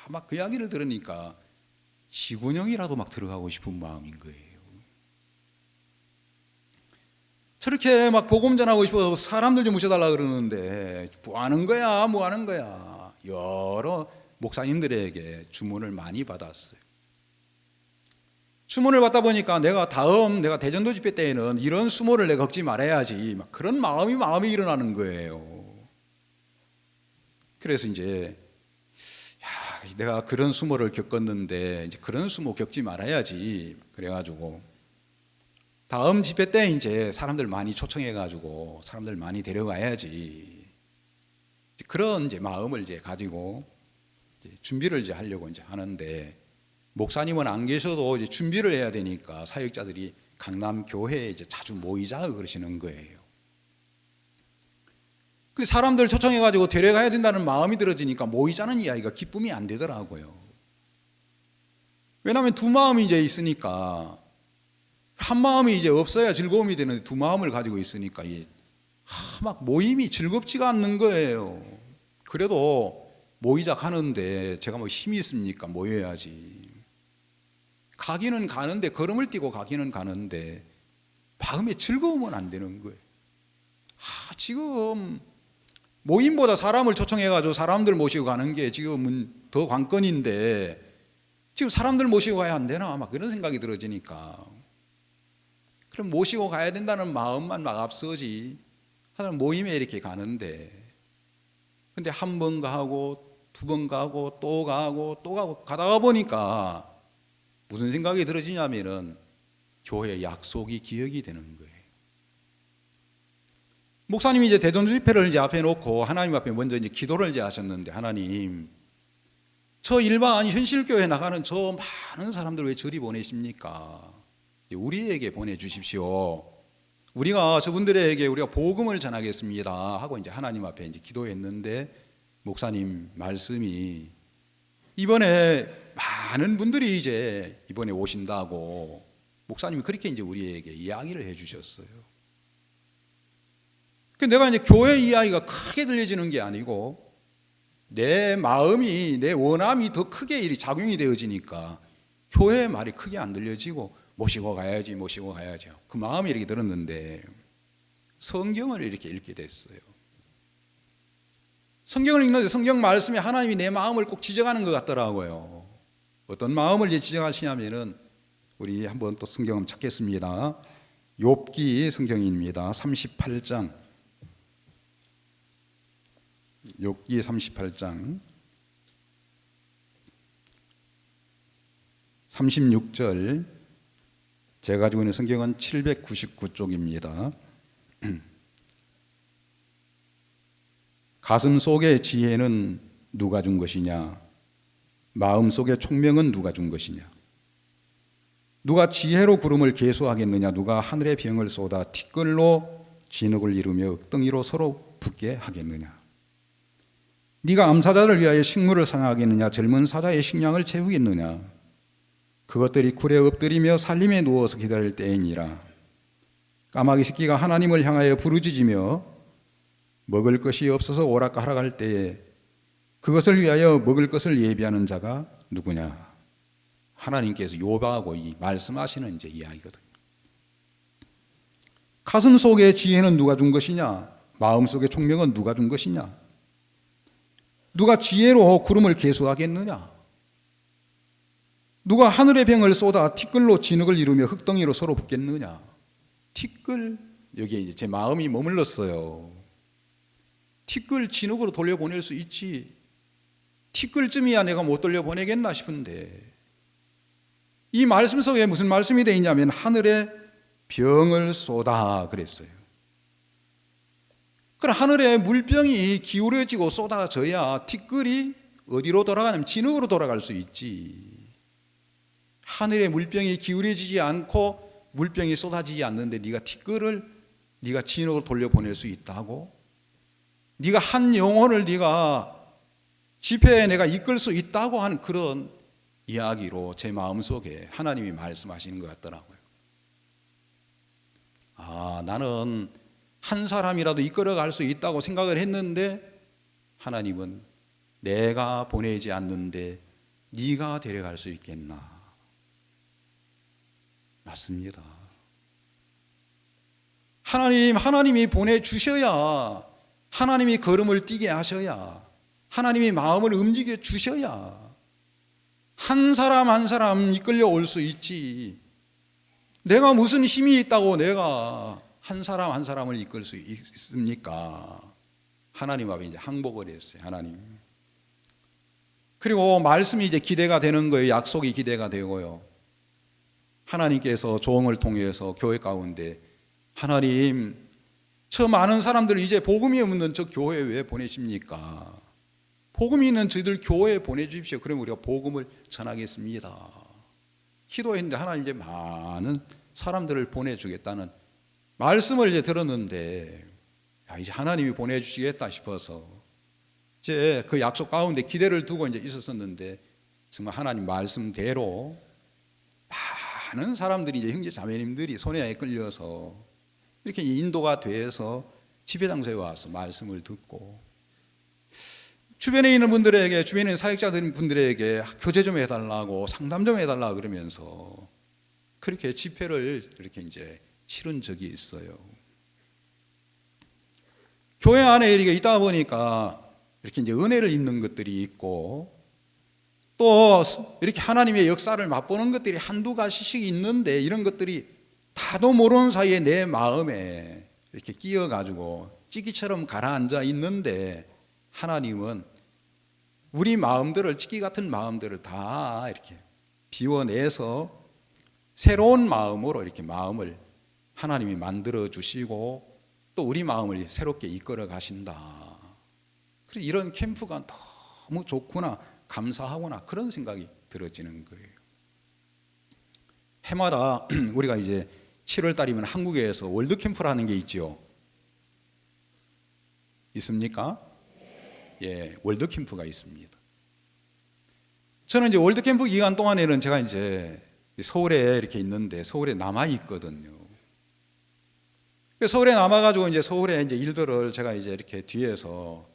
막 그 이야기를 들으니까 지구녕이라도 막 들어가고 싶은 마음인 거예요. 저렇게 막 복음 전하고 싶어서 사람들 좀 모셔달라 그러는데 뭐 하는 거야? 여러 목사님들에게 주문을 많이 받았어요. 수모를 받다 보니까 내가 대전도 집회 때에는 이런 수모를 내가 겪지 말아야지 막 그런 마음이 일어나는 거예요. 그래서 이제 내가 그런 수모를 겪었는데 이제 그런 수모 겪지 말아야지 그래가지고 다음 집회 때 이제 사람들 많이 초청해가지고 사람들 많이 데려가야지 그런 이제 마음을 이제 가지고 이제 준비를 이제 하려고 이제 하는데, 목사님은 안 계셔도 이제 준비를 해야 되니까 사역자들이 강남 교회에 이제 자주 모이자 그러시는 거예요. 근데 사람들 초청해가지고 데려가야 된다는 마음이 들어지니까 모이자는 이야기가 기쁨이 안 되더라고요. 왜냐하면 두 마음이 이제 있으니까, 한 마음이 이제 없어야 즐거움이 되는데 두 마음을 가지고 있으니까 막 모임이 즐겁지가 않는 거예요. 그래도 모이자 가는데 제가 뭐 힘이 있습니까? 모여야지. 가기는 가는데, 걸음을 뛰고 가기는 가는데 마음의 즐거움은 안 되는 거예요. 지금 모임보다 사람을 초청해가지고 사람들 모시고 가는 게 지금은 더 관건인데, 지금 사람들 모시고 가야 안 되나? 막 그런 생각이 들어지니까, 그럼 모시고 가야 된다는 마음만 막 앞서지, 하여튼 모임에 이렇게 가는데, 근데 한 번 가고 두 번 가고 또 가고 또 가고 가다가 보니까 무슨 생각이 들어지냐면은 교회 약속이 기억이 되는 거예요. 목사님이 이제 대전 집회를 이제 앞에 놓고 하나님 앞에 먼저 이제 기도를 이제 하셨는데, 하나님, 저 일반 현실교회 나가는 저 많은 사람들 왜 저리 보내십니까? 우리에게 보내주십시오. 우리가 저분들에게 우리가 복음을 전하겠습니다 하고 이제 하나님 앞에 이제 기도했는데, 목사님 말씀이 이번에 많은 분들이 이제 이번에 오신다고 목사님이 그렇게 이제 우리에게 이야기를 해주셨어요. 내가 이제 교회 이야기가 크게 들려지는 게 아니고 내 마음이, 내 원함이 더 크게 작용이 되어지니까 교회의 말이 크게 안 들려지고 모시고 가야지 모시고 가야지 그 마음이 이렇게 들었는데, 성경을 이렇게 읽게 됐어요. 성경을 읽는데 성경 말씀에 하나님이 내 마음을 꼭 지적하는 것 같더라고요. 어떤 마음을 지적하시냐면은, 우리 한번 또 성경 찾겠습니다. 욥기 성경입니다. 38장, 욥기 38장 36절. 제가 가지고 있는 성경은 799쪽입니다. 가슴 속의 지혜는 누가 준 것이냐? 마음 속의 총명은 누가 준 것이냐? 누가 지혜로 구름을 계수하겠느냐? 누가 하늘의 병을 쏟아 티끌로 진흙을 이루며 흙덩이로 서로 붙게 하겠느냐? 네가 암사자를 위하여 식물을 상하겠느냐? 젊은 사자의 식량을 채우겠느냐? 그것들이 굴에 엎드리며 살림에 누워서 기다릴 때이니라. 까마귀 새끼가 하나님을 향하여 부르짖으며 먹을 것이 없어서 오락가락 할 때에 그것을 위하여 먹을 것을 예비하는 자가 누구냐? 하나님께서 욥하고 이 말씀하시는 이제 이야기거든요. 가슴 속의 지혜는 누가 준 것이냐? 마음 속의 총명은 누가 준 것이냐? 누가 지혜로 구름을 계수하겠느냐? 누가 하늘의 병을 쏟아 티끌로 진흙을 이루며 흙덩이로 서로 붙겠느냐? 티끌, 여기에 이제 제 마음이 머물렀어요. 티끌 진흙으로 돌려보낼 수 있지, 티끌쯤이야 내가 못 돌려보내겠나 싶은데, 이 말씀 속에 무슨 말씀이 되어 있냐면 하늘에 병을 쏟아 그랬어요. 그럼 하늘에 물병이 기울어지고 쏟아져야 티끌이 어디로 돌아가냐면 진흙으로 돌아갈 수 있지. 하늘에 물병이 기울어지지 않고 물병이 쏟아지지 않는데 네가 티끌을 네가 진흙으로 돌려보낼 수 있다고? 네가 한 영혼을 네가 집회에 내가 이끌 수 있다고 하는 그런 이야기로 제 마음속에 하나님이 말씀하시는 것 같더라고요. 나는 한 사람이라도 이끌어갈 수 있다고 생각을 했는데 하나님은 내가 보내지 않는데 네가 데려갈 수 있겠나? 맞습니다. 하나님이 보내주셔야, 하나님이 걸음을 뛰게 하셔야, 하나님이 마음을 움직여 주셔야 한 사람 한 사람 이끌려 올 수 있지. 내가 무슨 힘이 있다고 내가 한 사람 한 사람을 이끌 수 있습니까? 하나님 앞에 이제 항복을 했어요. 하나님. 그리고 말씀이 이제 기대가 되는 거예요. 약속이 기대가 되고요. 하나님께서 조언을 통해서 교회 가운데 하나님 저 많은 사람들을 이제 복음이 없는 저 교회에 왜 보내십니까? 복음이 있는 저희들 교회에 보내주십시오. 그러면 우리가 복음을 전하겠습니다. 기도했는데 하나님 이제 많은 사람들을 보내주겠다는 말씀을 이제 들었는데, 이제 하나님이 보내주시겠다 싶어서 이제 그 약속 가운데 기대를 두고 이제 있었었는데, 정말 하나님 말씀대로 많은 사람들이 이제 형제 자매님들이 손에 끌려서 이렇게 인도가 돼서 집회장소에 와서 말씀을 듣고, 주변에 있는 분들에게, 주변에 있는 사역자들 분들에게 교제 좀 해달라고, 상담 좀 해달라고 그러면서 그렇게 집회를 이렇게 이제 치른 적이 있어요. 교회 안에 이렇게 있다 보니까 이렇게 이제 은혜를 입는 것들이 있고, 또 이렇게 하나님의 역사를 맛보는 것들이 한두 가지씩 있는데, 이런 것들이 다도 모르는 사이에 내 마음에 이렇게 끼어가지고 찌기처럼 가라앉아 있는데, 하나님은 우리 마음들을, 찌기 같은 마음들을 다 이렇게 비워내서 새로운 마음으로 이렇게 마음을 하나님이 만들어 주시고, 또 우리 마음을 새롭게 이끌어 가신다. 그래서 이런 캠프가 너무 좋구나, 감사하구나, 그런 생각이 들어지는 거예요. 해마다 우리가 이제 7월 달이면 한국에서 월드 캠프를 하는 게 있죠. 있습니까? 예, 월드 캠프가 있습니다. 저는 이제 월드 캠프 기간 동안에는 제가 이제 서울에 이렇게 있는데, 서울에 남아 있거든요. 서울에 남아가지고 이제 서울에 이제 일들을 제가 이제 이렇게 뒤에서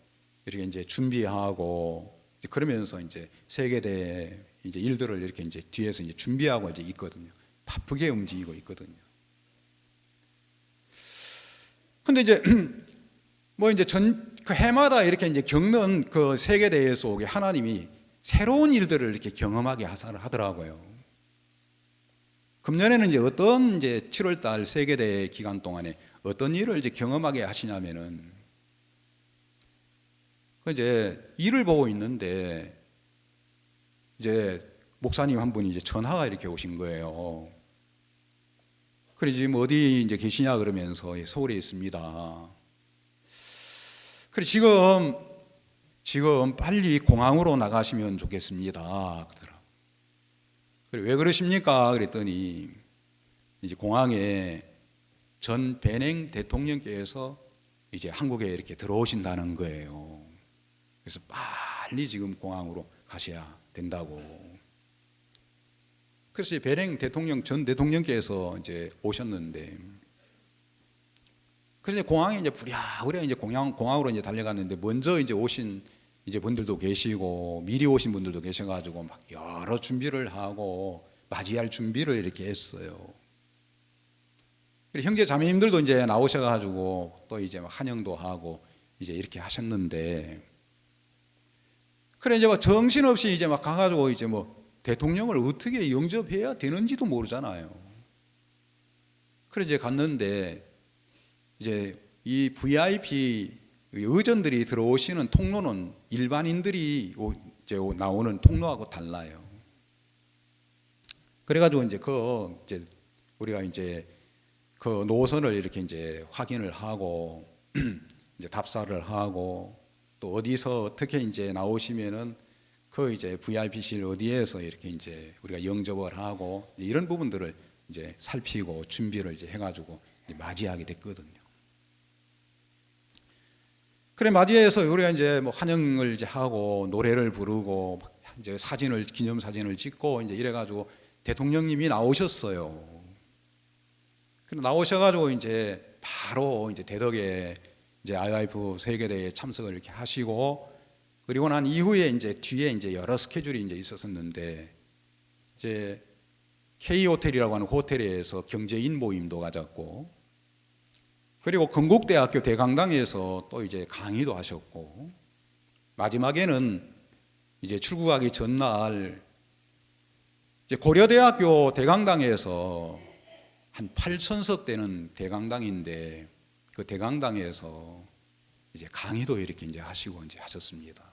이렇게 이제 준비하고, 그러면서 이제 세계대 이제 일들을 이렇게 이제 뒤에서 이제 준비하고 이제 있거든요. 바쁘게 움직이고 있거든요. 근데 이제 뭐 이제 그 해마다 이렇게 이제 겪는 그 세계대회 속에 하나님이 새로운 일들을 이렇게 경험하게 하더라고요. 금년에는 이제 어떤 이제 7월달 세계대회 기간 동안에 어떤 일을 이제 경험하게 하시냐면은, 이제 일을 보고 있는데 이제 목사님 한 분이 이제 전화가 이렇게 오신 거예요. 그래 지금 어디 이제 계시냐 그러면서 서울에 있습니다. 그래 지금 빨리 공항으로 나가시면 좋겠습니다. 그러더라. 그래 왜 그러십니까? 그랬더니 이제 공항에 전 베냉 대통령께서 이제 한국에 이렇게 들어오신다는 거예요. 그래서 빨리 지금 공항으로 가셔야 된다고. 그래서 베냉 대통령, 전 대통령께서 이제 오셨는데, 그래서 공항에 이제 부랴부랴 이제 공항으로 이제 달려갔는데, 먼저 이제 오신 이제 분들도 계시고 미리 오신 분들도 계셔가지고 막 여러 준비를 하고 맞이할 준비를 이렇게 했어요. 형제 자매님들도 이제 나오셔가지고 또 이제 막 환영도 하고 이제 이렇게 하셨는데, 그래 이제 막 정신없이 이제 막 가가지고 이제 뭐 대통령을 어떻게 영접해야 되는지도 모르잖아요. 그래 이제 갔는데, 이제 이 VIP 의전들이 들어오시는 통로는 일반인들이 이제 나오는 통로하고 달라요. 그래가지고 이제 우리가 이제 그 노선을 이렇게 이제 확인을 하고 이제 답사를 하고, 또 어디서 어떻게 이제 나오시면은 그 이제 VIP실 어디에서 이렇게 이제 우리가 영접을 하고, 이런 부분들을 이제 살피고 준비를 이제 해가지고 이제 맞이하게 됐거든요. 그래 맞이해서 우리가 이제 뭐 환영을 이제 하고 노래를 부르고 이제 기념 사진을 찍고 이제 이래가지고 대통령님이 나오셨어요. 나오셔가지고 이제 바로 이제 대덕에 이제 IIF 세계대회에 참석을 이렇게 하시고, 그리고 난 이후에 이제 뒤에 이제 여러 스케줄이 이제 있었었는데, 이제 K 호텔이라고 하는 호텔에서 경제인 모임도 가졌고, 그리고 건국대학교 대강당에서 또 이제 강의도 하셨고, 마지막에는 이제 출국하기 전날 이제 고려대학교 대강당에서 한 8,000석 되는 대강당인데, 그 대강당에서 이제 강의도 이렇게 이제 하시고 이제 하셨습니다.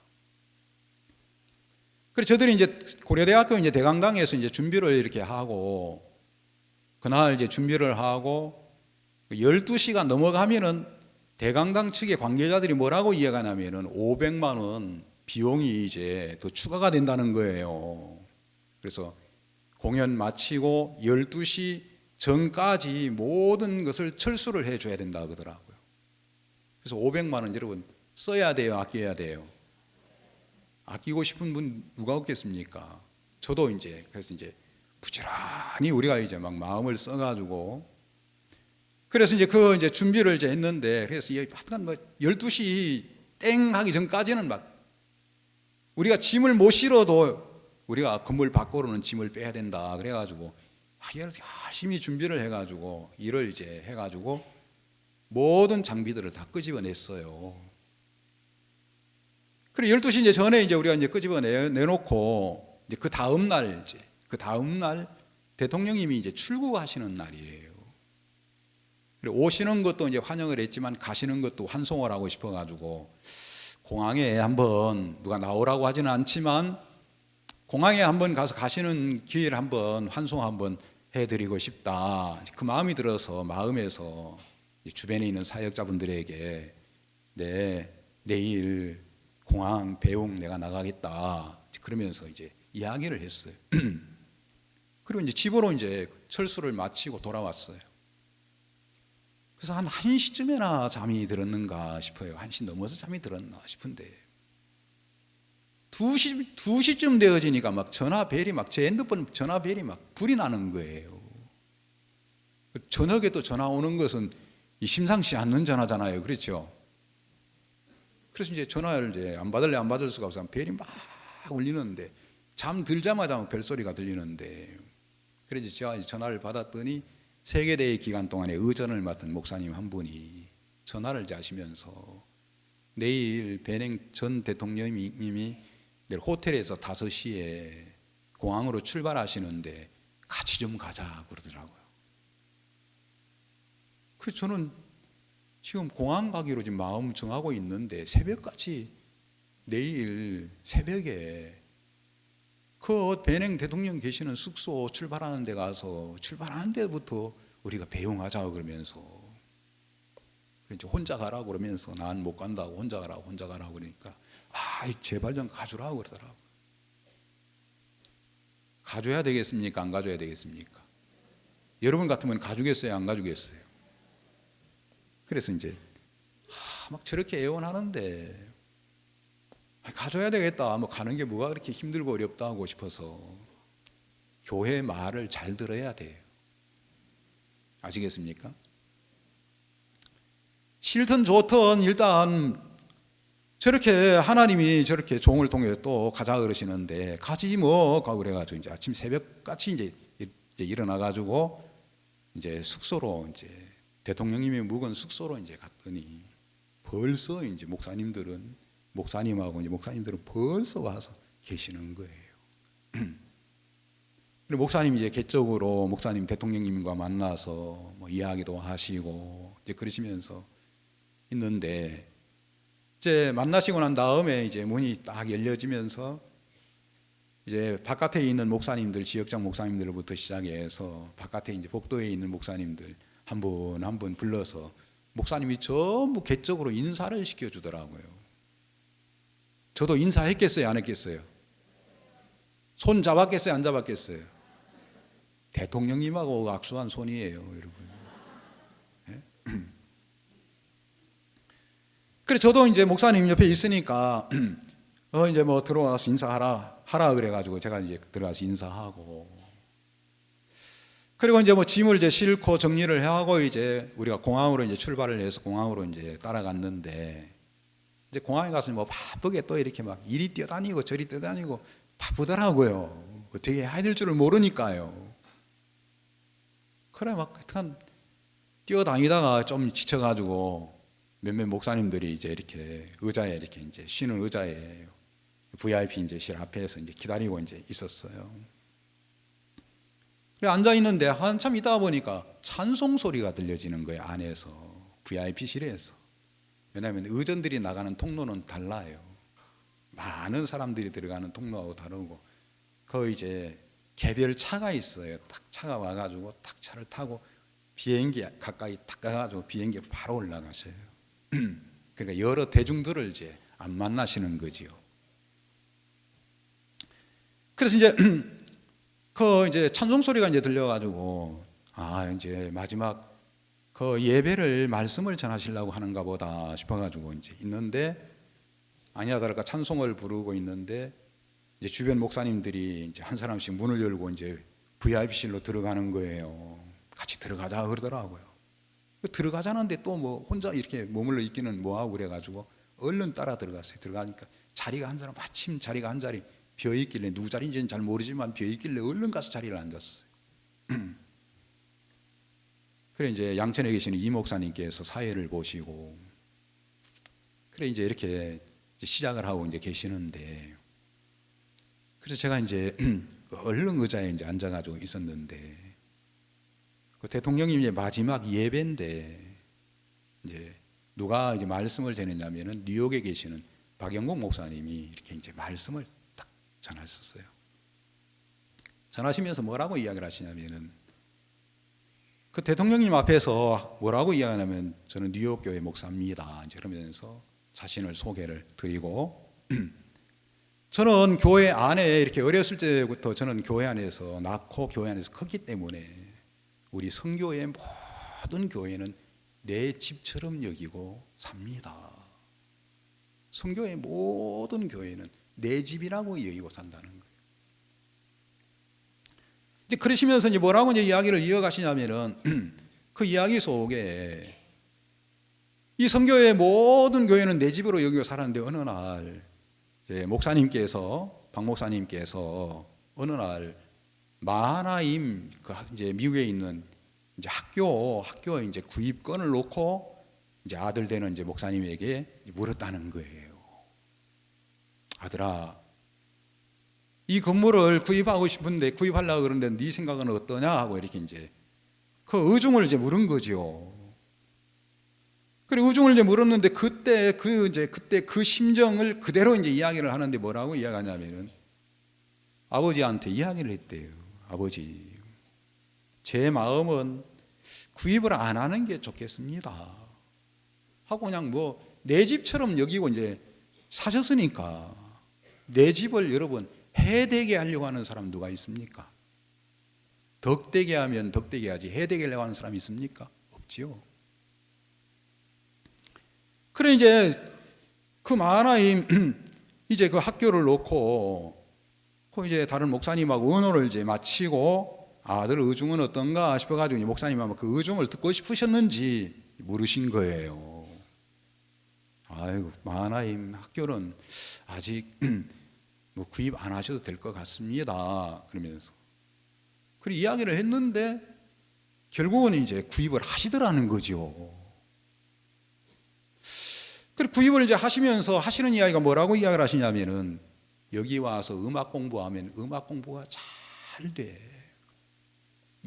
그래서 저들이 이제 고려대학교 이제 대강당에서 이제 준비를 이렇게 하고, 그날 이제 준비를 하고 12시가 넘어가면은 대강당 측의 관계자들이 뭐라고 이해가냐면은 500만 원 비용이 이제 더 추가가 된다는 거예요. 그래서 공연 마치고 12시 전까지 모든 것을 철수를 해줘야 된다 그러더라고요. 그래서 500만 원 여러분 써야 돼요, 아껴야 돼요? 아끼고 싶은 분 누가 없겠습니까? 저도 이제 그래서 이제 부지런히 우리가 이제 막 마음을 써가지고 그래서 이제 그 이제 준비를 이제 했는데 그래서 하여간 뭐 12시 땡 하기 전까지는 막 우리가 짐을 못 실어도 우리가 건물 밖으로는 짐을 빼야 된다 그래가지고 열심히 준비를 해가지고 일을 이제 해가지고 모든 장비들을 다 끄집어냈어요. 그래 12시 이제 전에 이제 우리가 이제 끄집어내놓고 이제 그 다음 날 대통령님이 이제 출국하시는 날이에요. 그리고 오시는 것도 이제 환영을 했지만 가시는 것도 환송을 하고 싶어가지고 공항에 한번 누가 나오라고 하지는 않지만 공항에 한번 가서 가시는 기회를 한번 환송 한번 해드리고 싶다. 그 마음이 들어서 마음에서 주변에 있는 사역자분들에게 내일 공항 배웅 내가 나가겠다. 그러면서 이제 이야기를 했어요. 그리고 이제 집으로 이제 철수를 마치고 돌아왔어요. 그래서 한 1시쯤에나 잠이 들었는가 싶어요. 1시 넘어서 잠이 들었나 싶은데 2시쯤 되어지니까 막 전화벨이 막 제 핸드폰 전화벨이 막 불이 나는 거예요. 저녁에 또 전화 오는 것은 심상치 않는 전화잖아요. 그렇죠? 그래서 이제 전화를 이제 안 받을 수가 없어서 벨이 막 울리는데 잠 들자마자 벨소리가 들리는데 그래서 제가 전화를 받았더니 세계대회 기간 동안에 의전을 맡은 목사님 한 분이 전화를 하시면서 내일 배냉 전 대통령님이 내일 호텔에서 5시에 공항으로 출발하시는데 같이 좀 가자 그러더라고요. 그래서 저는 지금 공항 가기로 지금 마음 정하고 있는데 새벽같이 내일 새벽에 그 배냉 대통령 계시는 숙소 출발하는 데 가서 출발하는 데부터 우리가 배웅하자고 그러면서 이제 혼자 가라고 그러면서 난 못 간다고 혼자 가라고 그러니까 제발 좀 가주라고 그러더라고. 가줘야 되겠습니까? 안 가줘야 되겠습니까? 여러분 같으면 가주겠어요? 안 가주겠어요? 그래서 이제 막 저렇게 애원하는데 가줘야 되겠다. 뭐 가는 게 뭐가 그렇게 힘들고 어렵다고 싶어서 교회 말을 잘 들어야 돼요. 아시겠습니까? 싫든 좋든 일단 저렇게 하나님이 저렇게 종을 통해 또 가자 그러시는데 가지 뭐 그래가지고 이제 아침 새벽같이 이제 일어나가지고 이제 숙소로 이제 대통령님이 묵은 숙소로 이제 갔더니 벌써 이제 목사님들은 벌써 와서 계시는 거예요. 목사님이 이제 개적으로 목사님 대통령님과 만나서 뭐 이야기도 하시고 이제 그러시면서 있는데 이제 만나시고 난 다음에 이제 문이 딱 열려지면서 이제 바깥에 있는 목사님들, 지역장 목사님들부터 시작해서 바깥에 이제 복도에 있는 목사님들 한 분 한 분 불러서 목사님이 전부 개적으로 인사를 시켜주더라고요. 저도 인사했겠어요, 안 했겠어요? 손 잡았겠어요, 안 잡았겠어요? 대통령님하고 악수한 손이에요, 여러분. 네? 그래 저도 이제 목사님 옆에 있으니까 이제 뭐 들어와서 인사하라 그래가지고 제가 이제 들어가서 인사하고 그리고 이제 뭐 짐을 이제 싣고 정리를 하고 이제 우리가 공항으로 이제 출발을 해서 공항으로 이제 따라갔는데 이제 공항에 가서 뭐 바쁘게 또 이렇게 막 이리 뛰어다니고 저리 뛰어다니고 바쁘더라고요. 어떻게 해야 될 줄을 모르니까요. 그래 막 하여튼 뛰어다니다가 좀 지쳐가지고 몇몇 목사님들이 이제 이렇게 의자에 이렇게 이제 쉬는 의자에 VIP 이제 실 앞에서 이제 기다리고 이제 있었어요. 그래 앉아 있는데 한참 있다 보니까 찬송 소리가 들려지는 거예요. 안에서 VIP실에서. 왜냐하면 의전들이 나가는 통로는 달라요. 많은 사람들이 들어가는 통로하고 다르고 거기 이제 개별 차가 있어요. 딱 차가 와가지고 딱 차를 타고 비행기 가까이 딱 가가지고 비행기로 바로 올라가셔요. 그러니까 여러 대중들을 이제 안 만나시는 거지요. 그래서 이제 그 이제 찬송 소리가 이제 들려가지고 이제 마지막 그 예배를 말씀을 전하시려고 하는가 보다 싶어가지고 이제 있는데 아니나 다를까 찬송을 부르고 있는데 이제 주변 목사님들이 이제 한 사람씩 문을 열고 이제 VIP실로 들어가는 거예요. 같이 들어가자 그러더라고요. 들어가자는데 또 뭐 혼자 이렇게 머물러 있기는 뭐하고 그래가지고 얼른 따라 들어갔어요. 들어가니까 자리가 한 사람 마침 자리가 한 자리 비어 있길래 누구 자리인지는 잘 모르지만 비어 있길래 얼른 가서 자리를 앉았어요. 그래 이제 양천에 계시는 이 목사님께서 사회를 보시고 그래 이제 이렇게 시작을 하고 이제 계시는데 그래서 제가 이제 얼른 의자에 이제 앉아가지고 있었는데 그 대통령님 이제 마지막 예배인데 이제 누가 이제 말씀을 전했냐면은 뉴욕에 계시는 박영국 목사님이 이렇게 이제 말씀을 딱 전하셨어요. 전하시면서 뭐라고 이야기를 하시냐면은 그 대통령님 앞에서 뭐라고 이야기하냐면 저는 뉴욕 교회 목사입니다. 이제 그러면서 자신을 소개를 드리고 저는 교회 안에 이렇게 어렸을 때부터 저는 교회 안에서 낳고 교회 안에서 컸기 때문에 우리 성교의 모든 교회는 내 집처럼 여기고 삽니다. 성교의 모든 교회는 내 집이라고 여기고 산다는 거예요. 이제 그러시면서 이제 뭐라고 이제 이야기를 이어가시냐면은 그 이야기 속에 이 성교의 모든 교회는 내 집으로 여기고 살았는데 어느 날 이제 박 목사님께서 어느 날 마하나임 그 이제 미국에 있는 이제 학교에 이제 구입권을 놓고 이제 아들 되는 이제 목사님에게 물었다는 거예요. 아들아, 이 건물을 구입하고 싶은데 구입하려고 그러는데 네 생각은 어떠냐 하고 이렇게 이제 그 의중을 이제 물은 거지요. 그리고 의중을 이제 물었는데 그때 그 심정을 그대로 이제 이야기를 하는데 뭐라고 이야기하냐면은 아버지한테 이야기를 했대요. 아버지, 제 마음은 구입을 안 하는 게 좋겠습니다 하고 그냥 뭐 내 집처럼 여기고 이제 사셨으니까 내 집을 여러분 해되게 하려고 하는 사람 누가 있습니까? 덕되게 하면 덕되게 하지 해되게 하려고 하는 사람이 있습니까? 없지요. 그래 이제 그 마하나임 이제 그 학교를 놓고 그 이제 다른 목사님하고 의논을 이제 마치고 아들 의중은 어떤가 싶어가지고 목사님하고 그 의중을 듣고 싶으셨는지 물으신 거예요. 아이고 마하나임 학교는 아직 뭐 구입 안 하셔도 될 것 같습니다. 그러면서 그 이야기를 했는데 결국은 이제 구입을 하시더라는 거죠. 그리고 구입을 이제 하시는 이야기가 뭐라고 이야기를 하시냐면은 여기 와서 음악 공부하면 음악 공부가 잘 돼.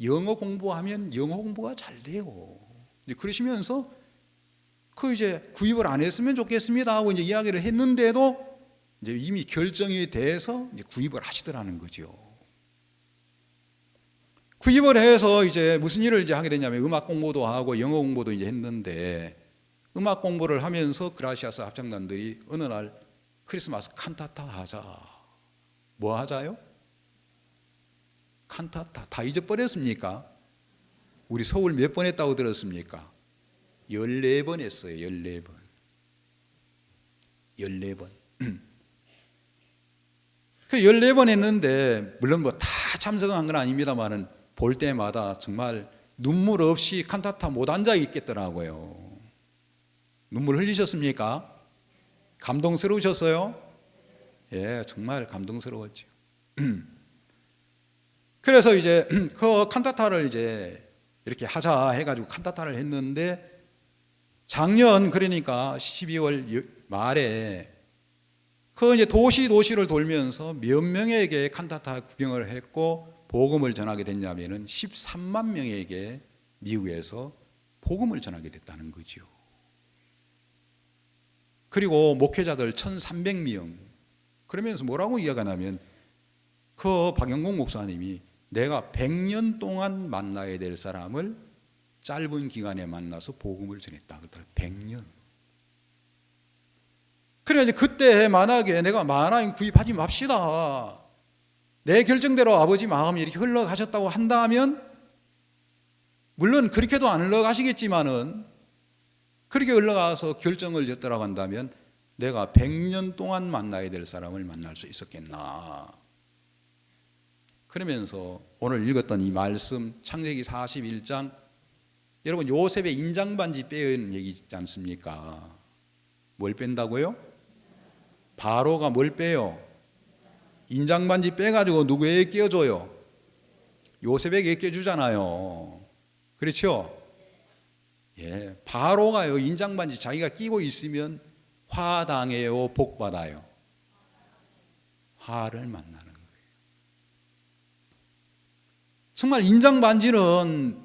영어 공부하면 영어 공부가 잘 되고. 이제 그러시면서 그 이제 구입을 안 했으면 좋겠습니다 하고 이제 이야기를 했는데도 이제 이미 결정이 돼서 이제 구입을 하시더라는 거죠. 구입을 해서 이제 무슨 일을 이제 하게 되냐면 음악 공부도 하고 영어 공부도 이제 했는데 음악 공부를 하면서 그라시아스 합창단들이 어느 날 크리스마스 칸타타 하자. 뭐 하자요? 칸타타. 다 잊어버렸습니까? 우리 서울 몇 번 했다고 들었습니까? 14번 했어요. 14번. 14번. 그 14번 했는데 물론 뭐 다 참석한 건 아닙니다만은 볼 때마다 정말 눈물 없이 칸타타 못 앉아 있겠더라고요. 눈물 흘리셨습니까? 감동스러우셨어요? 예, 정말 감동스러웠죠. 그래서 이제 그 칸타타를 이제 이렇게 하자 해가지고 칸타타를 했는데 작년 그러니까 12월 말에 그 이제 도시를 돌면서 몇 명에게 칸타타 구경을 했고 복음을 전하게 됐냐면은 13만 명에게 미국에서 복음을 전하게 됐다는 거죠. 그리고 목회자들 1,300명. 그러면서 뭐라고 이야기하냐면 그 박영국 목사님이 내가 100년 동안 만나야 될 사람을 짧은 기간에 만나서 복음을 전했다. 그러더라고요. 100년. 그래 이제 그때 만약에 내가 만화인 구입하지 맙시다, 내 결정대로 아버지 마음이 이렇게 흘러가셨다고 한다면, 물론 그렇게도 안 흘러가시겠지만은 그렇게 흘러가서 결정을 졌더라고 한다면 내가 100년 동안 만나야 될 사람을 만날 수 있었겠나. 그러면서 오늘 읽었던 이 말씀 창세기 41장, 여러분 요셉의 인장반지 뺀 얘기 있지 않습니까? 뭘 뺀다고요? 바로가 뭘 빼요? 인장반지 빼가지고 누구에게 끼워줘요? 요셉에게 끼워주잖아요. 그렇죠? 예, 바로가요 인장반지 자기가 끼고 있으면 화당해요, 복받아요? 화를 만나는 거예요. 정말 인장반지는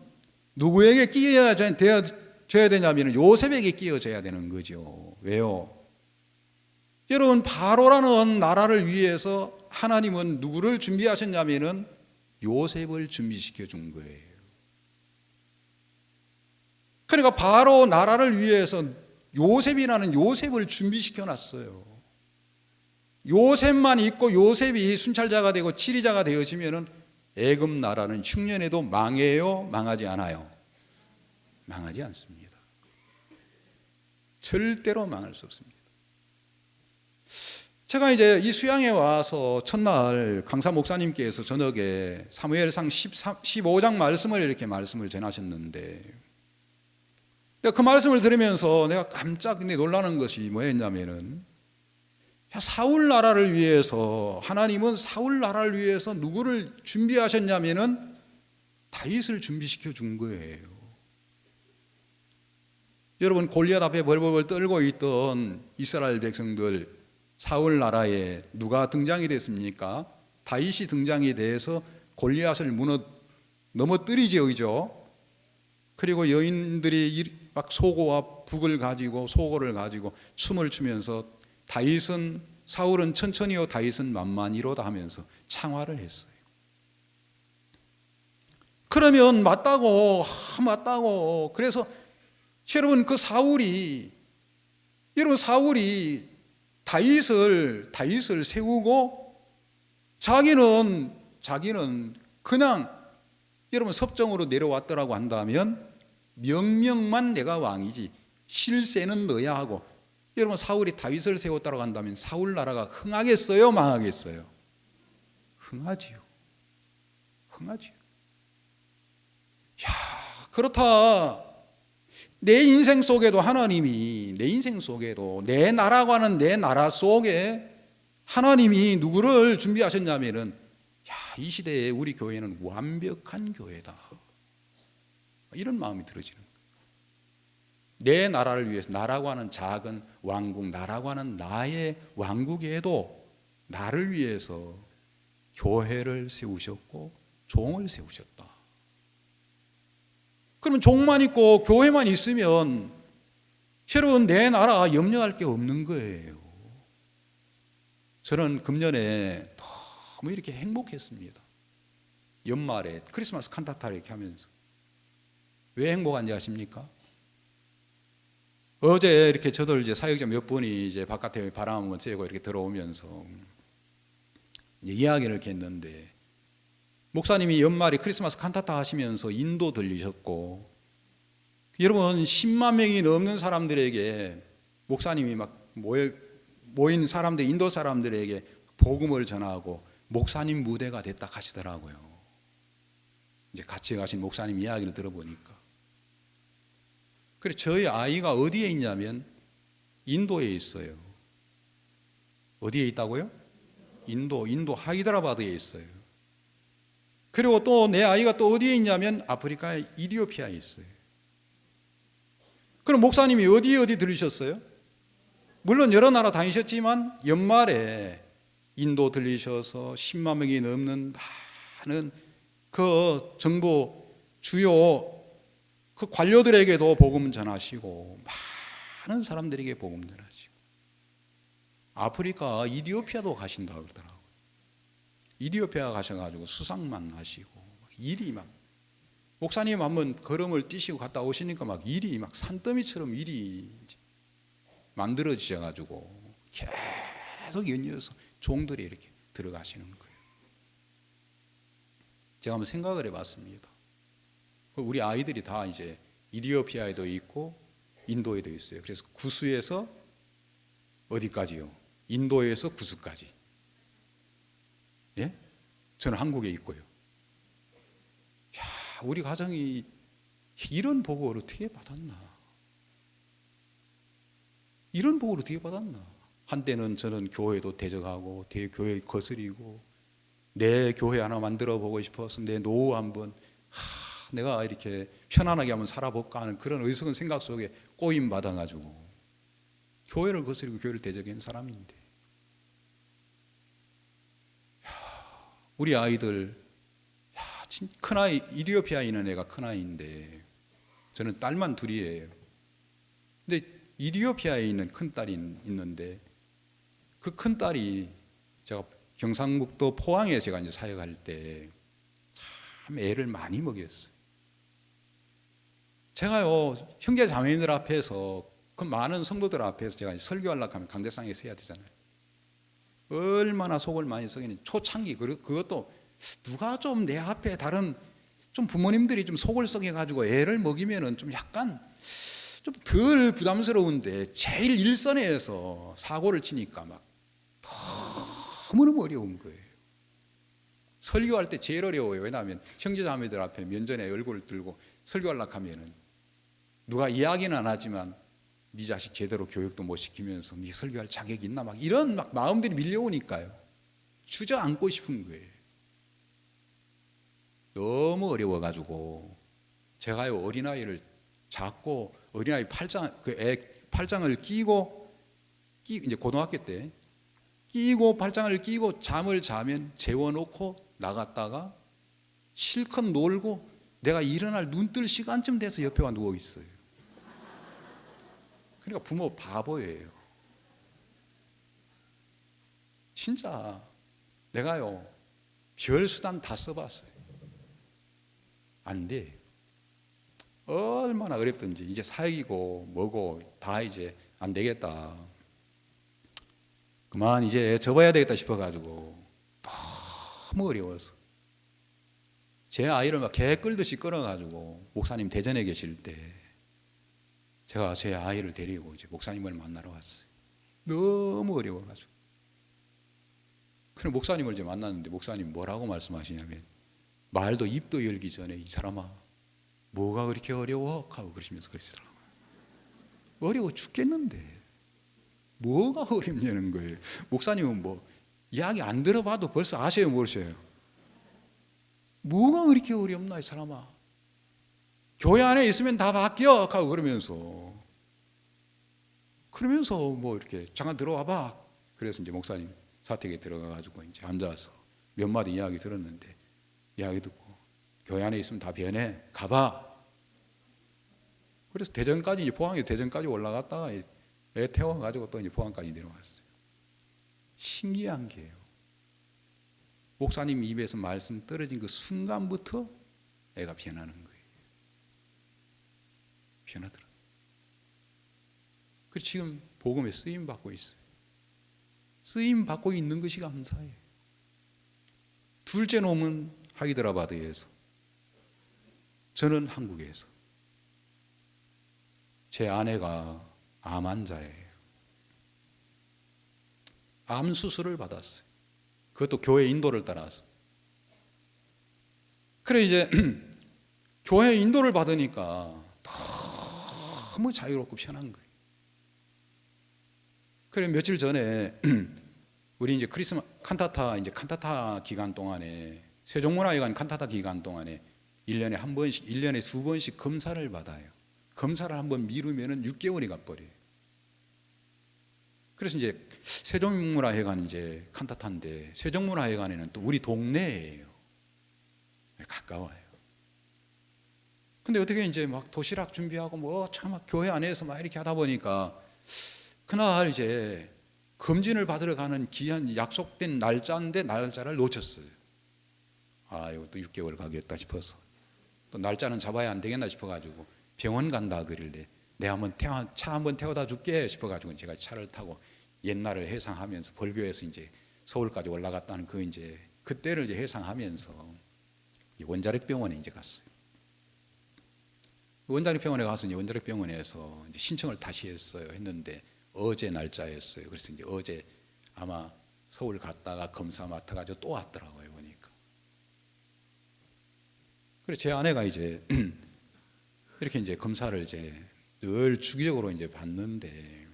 누구에게 끼워져야 되냐면 요셉에게 끼워져야 되는 거죠. 왜요? 여러분 바로라는 나라를 위해서 하나님은 누구를 준비하셨냐면은 요셉을 준비시켜 준 거예요. 그러니까 바로 나라를 위해서 요셉이라는 요셉을 준비시켜 놨어요. 요셉만 있고 요셉이 순찰자가 되고 치리자가 되어지면은 애굽 나라는 흉년에도 망해요, 망하지 않아요? 망하지 않습니다. 절대로 망할 수 없습니다. 제가 이제 이 수양에 와서 첫날 강사 목사님께서 저녁에 사무엘상 15장 말씀을 이렇게 말씀을 전하셨는데, 그 말씀을 들으면서 내가 깜짝 놀라는 것이 뭐였냐면은, 사울 나라를 위해서 하나님은 사울 나라를 위해서 누구를 준비하셨냐면은 다윗을 준비시켜 준 거예요. 여러분 골리앗 앞에 벌벌벌 떨고 있던 이스라엘 백성들, 사울 나라에 누가 등장이 됐습니까? 다윗이 등장이 돼서 골리앗을 넘어뜨리죠, 그죠? 그리고 여인들이 막 소고와 북을 가지고 소고를 가지고 춤을 추면서 사울은 천천히요 다윗은 만만히로다 하면서 창화를 했어요. 그러면 맞다고. 그래서 여러분 사울이 다윗을 세우고 자기는 그냥 여러분 섭정으로 내려왔더라고 한다면 명령만 내가 왕이지 실세는 너야 하고, 여러분 사울이 다윗을 세웠다고 한다면 사울 나라가 흥하겠어요, 망하겠어요? 흥하지요. 야, 그렇다. 내 인생 속에도 하나님이, 내 나라고 하는 내 나라 속에 하나님이 누구를 준비하셨냐면은, 이 시대에 우리 교회는 완벽한 교회다, 이런 마음이 들어지는 거예요. 내 나라를 위해서, 나라고 하는 작은 왕국, 나라고 하는 나의 왕국에도 나를 위해서 교회를 세우셨고 종을 세우셨다. 그러면 종만 있고 교회만 있으면 여러분 내 나라 염려할 게 없는 거예요. 저는 금년에 너무 이렇게 행복했습니다. 연말에 크리스마스 칸타타를 이렇게 하면서. 왜 행복한지 아십니까? 어제 이렇게 저들 이제 사역자 몇 분이 이제 바깥에 바람 한번 쐬고 이렇게 들어오면서 이야기를 이렇게 했는데, 목사님이 연말에 크리스마스 칸타타 하시면서 인도 들리셨고, 여러분 10만 명이 넘는 사람들에게 목사님이 막 모인 사람들, 인도 사람들에게 복음을 전하고 목사님 무대가 됐다 하시더라고요. 이제 같이 가신 목사님 이야기를 들어보니까. 그래 저희 아이가 어디에 있냐면 인도에 있어요. 어디에 있다고요? 인도 하이드라바드에 있어요. 그리고 또 내 아이가 또 어디에 있냐면 아프리카의 이디오피아에 있어요. 그럼 목사님이 어디 들리셨어요? 물론 여러 나라 다니셨지만 연말에 인도 들리셔서 10만 명이 넘는 많은 그 정부 주요 그 관료들에게도 복음 전하시고 많은 사람들에게 복음 전하시고, 아프리카 이디오피아도 가신다 그러더라고요. 이디오피아 가셔가지고 수상만 하시고 일이 막, 목사님 한번 걸음을 뛰시고 갔다 오시니까 막 일이 막 산더미처럼 일이 만들어지셔가지고 계속 연이어서 종들이 이렇게 들어가시는 거예요. 제가 한번 생각을 해봤습니다. 우리 아이들이 다 이제 이디오피아에도 있고 인도에도 있어요. 그래서 구수에서 어디까지요? 인도에서 구수까지. 예? 저는 한국에 있고요. 야, 우리 가정이 이런 복을 어떻게 받았나? 이런 복을 어떻게 받았나? 한때는 저는 교회도 대적하고 교회 거스리고 내 교회 하나 만들어 보고 싶어서 내 노후 한번 내가 이렇게 편안하게 한번 살아볼까 하는 그런 어리석은 생각 속에 꼬임 받아가지고 교회를 거스리고 교회를 대적한 사람인데, 우리 아이들 큰아이 이디오피아에 있는 애가 큰아이인데 저는 딸만 둘이에요. 근데 이디오피아에 있는 큰딸이 있는데 그 큰딸이 제가 경상북도 포항에 제가 이제 사역할 때 참 애를 많이 먹였어요. 제가요 형제 자매들 앞에서 그 많은 성도들 앞에서 제가 설교하려고 하면 강대상에 서야 되잖아요. 얼마나 속을 많이 썩이는 초창기, 그것도 누가 좀 내 앞에 다른 좀 부모님들이 좀 속을 썩여가지고 애를 먹이면은 좀 약간 좀 덜 부담스러운데 제일 일선에서 사고를 치니까 막 너무너무 어려운 거예요. 설교할 때 제일 어려워요. 왜냐하면 형제자매들 앞에 면전에 얼굴을 들고 설교하려고 하면은 누가 이야기는 안 하지만 네 자식 제대로 교육도 못 시키면서 네 설교할 자격이 있나 막 이런 막 마음들이 밀려오니까요. 주저앉고 싶은 거예요. 너무 어려워가지고 제가요 어린아이를 잡고 어린아이 팔짱을 끼고 이제 고등학교 때 끼고 팔짱을 끼고 잠을 자면 재워놓고 나갔다가 실컷 놀고 내가 일어날 눈 뜰 시간쯤 돼서 옆에 와 누워 있어요. 그러니까 부모 바보예요. 진짜 내가요 별 수단 다 써봤어요. 안 돼. 얼마나 어렵든지 이제 사역이고 뭐고 다 이제 안 되겠다. 그만 이제 접어야 되겠다 싶어가지고 너무 어려워서 제 아이를 막 개 끌듯이 끌어가지고 목사님 대전에 계실 때 제가 제 아이를 데리고 이제 목사님을 만나러 왔어요. 너무 어려워가지고. 그래 목사님을 이제 만났는데 목사님 뭐라고 말씀하시냐면 말도 입도 열기 전에 이 사람아 뭐가 그렇게 어려워? 하고 그러시면서 그러시더라고요. 어려워 죽겠는데 뭐가 어렵냐는 거예요. 목사님은 뭐 이야기 안 들어봐도 벌써 아셔요 모르셔요? 뭐가 그렇게 어렵나 이 사람아. 교회 안에 있으면 다 바뀌어 하고 그러면서 뭐 이렇게 잠깐 들어와 봐. 그래서 이제 목사님 사택에 들어가가지고 이제 앉아서 몇 마디 이야기 들었는데 이야기 듣고 교회 안에 있으면 다 변해 가봐. 그래서 대전까지 이제 포항에 대전까지 올라갔다가 애 태워가지고 또 이제 포항까지 내려왔어요. 신기한 게요. 목사님 입에서 말씀 떨어진 그 순간부터 애가 변하는 거예요. 변하더라. 그래서 지금 복음에 쓰임 받고 있어요. 쓰임 받고 있는 것이 감사해요. 둘째 놈은 하이드라바드에서, 저는 한국에서. 제 아내가 암 환자예요. 암 수술을 받았어요. 그것도 교회 인도를 따라서. 그래 이제 교회 인도를 받으니까 너무 자유롭고 편한 거예요. 그래 며칠 전에 우리 이제 크리스마스 칸타타 기간 동안에 세종문화회관 칸타타 기간 동안에 1년에 한 번씩 1년에 2번씩 검사를 받아요. 검사를 한번 미루면은 6개월이 가버려요. 그래서 이제 세종문화회관 이제 칸타타인데 세종문화회관에는 또 우리 동네예요. 가까워요. 근데 어떻게 이제 막 도시락 준비하고 뭐 참 교회 안에서 막 이렇게 하다 보니까 그날 이제 검진을 받으러 가는 기한 약속된 날짜인데 날짜를 놓쳤어요. 아, 이거 또 6개월 가겠다 싶어서 또 날짜는 잡아야 안 되겠나 싶어가지고 병원 간다 그러길래 내가 한번 차 한번 태워다 줄게 싶어가지고 제가 차를 타고 옛날을 회상하면서 벌교에서 이제 서울까지 올라갔다는 그 이제 그때를 이제 회상하면서 원자력 병원에 이제 갔어요. 원자력 병원에 가서 이제 원자력 병원에서 이제 신청을 다시 했는데 어제 날짜였어요. 그래서 이제 어제 아마 서울 갔다가 검사 맡아가지고 또 왔더라고요, 보니까. 그래서 제 아내가 이제 이렇게 이제 검사를 이제 늘 주기적으로 이제 받는데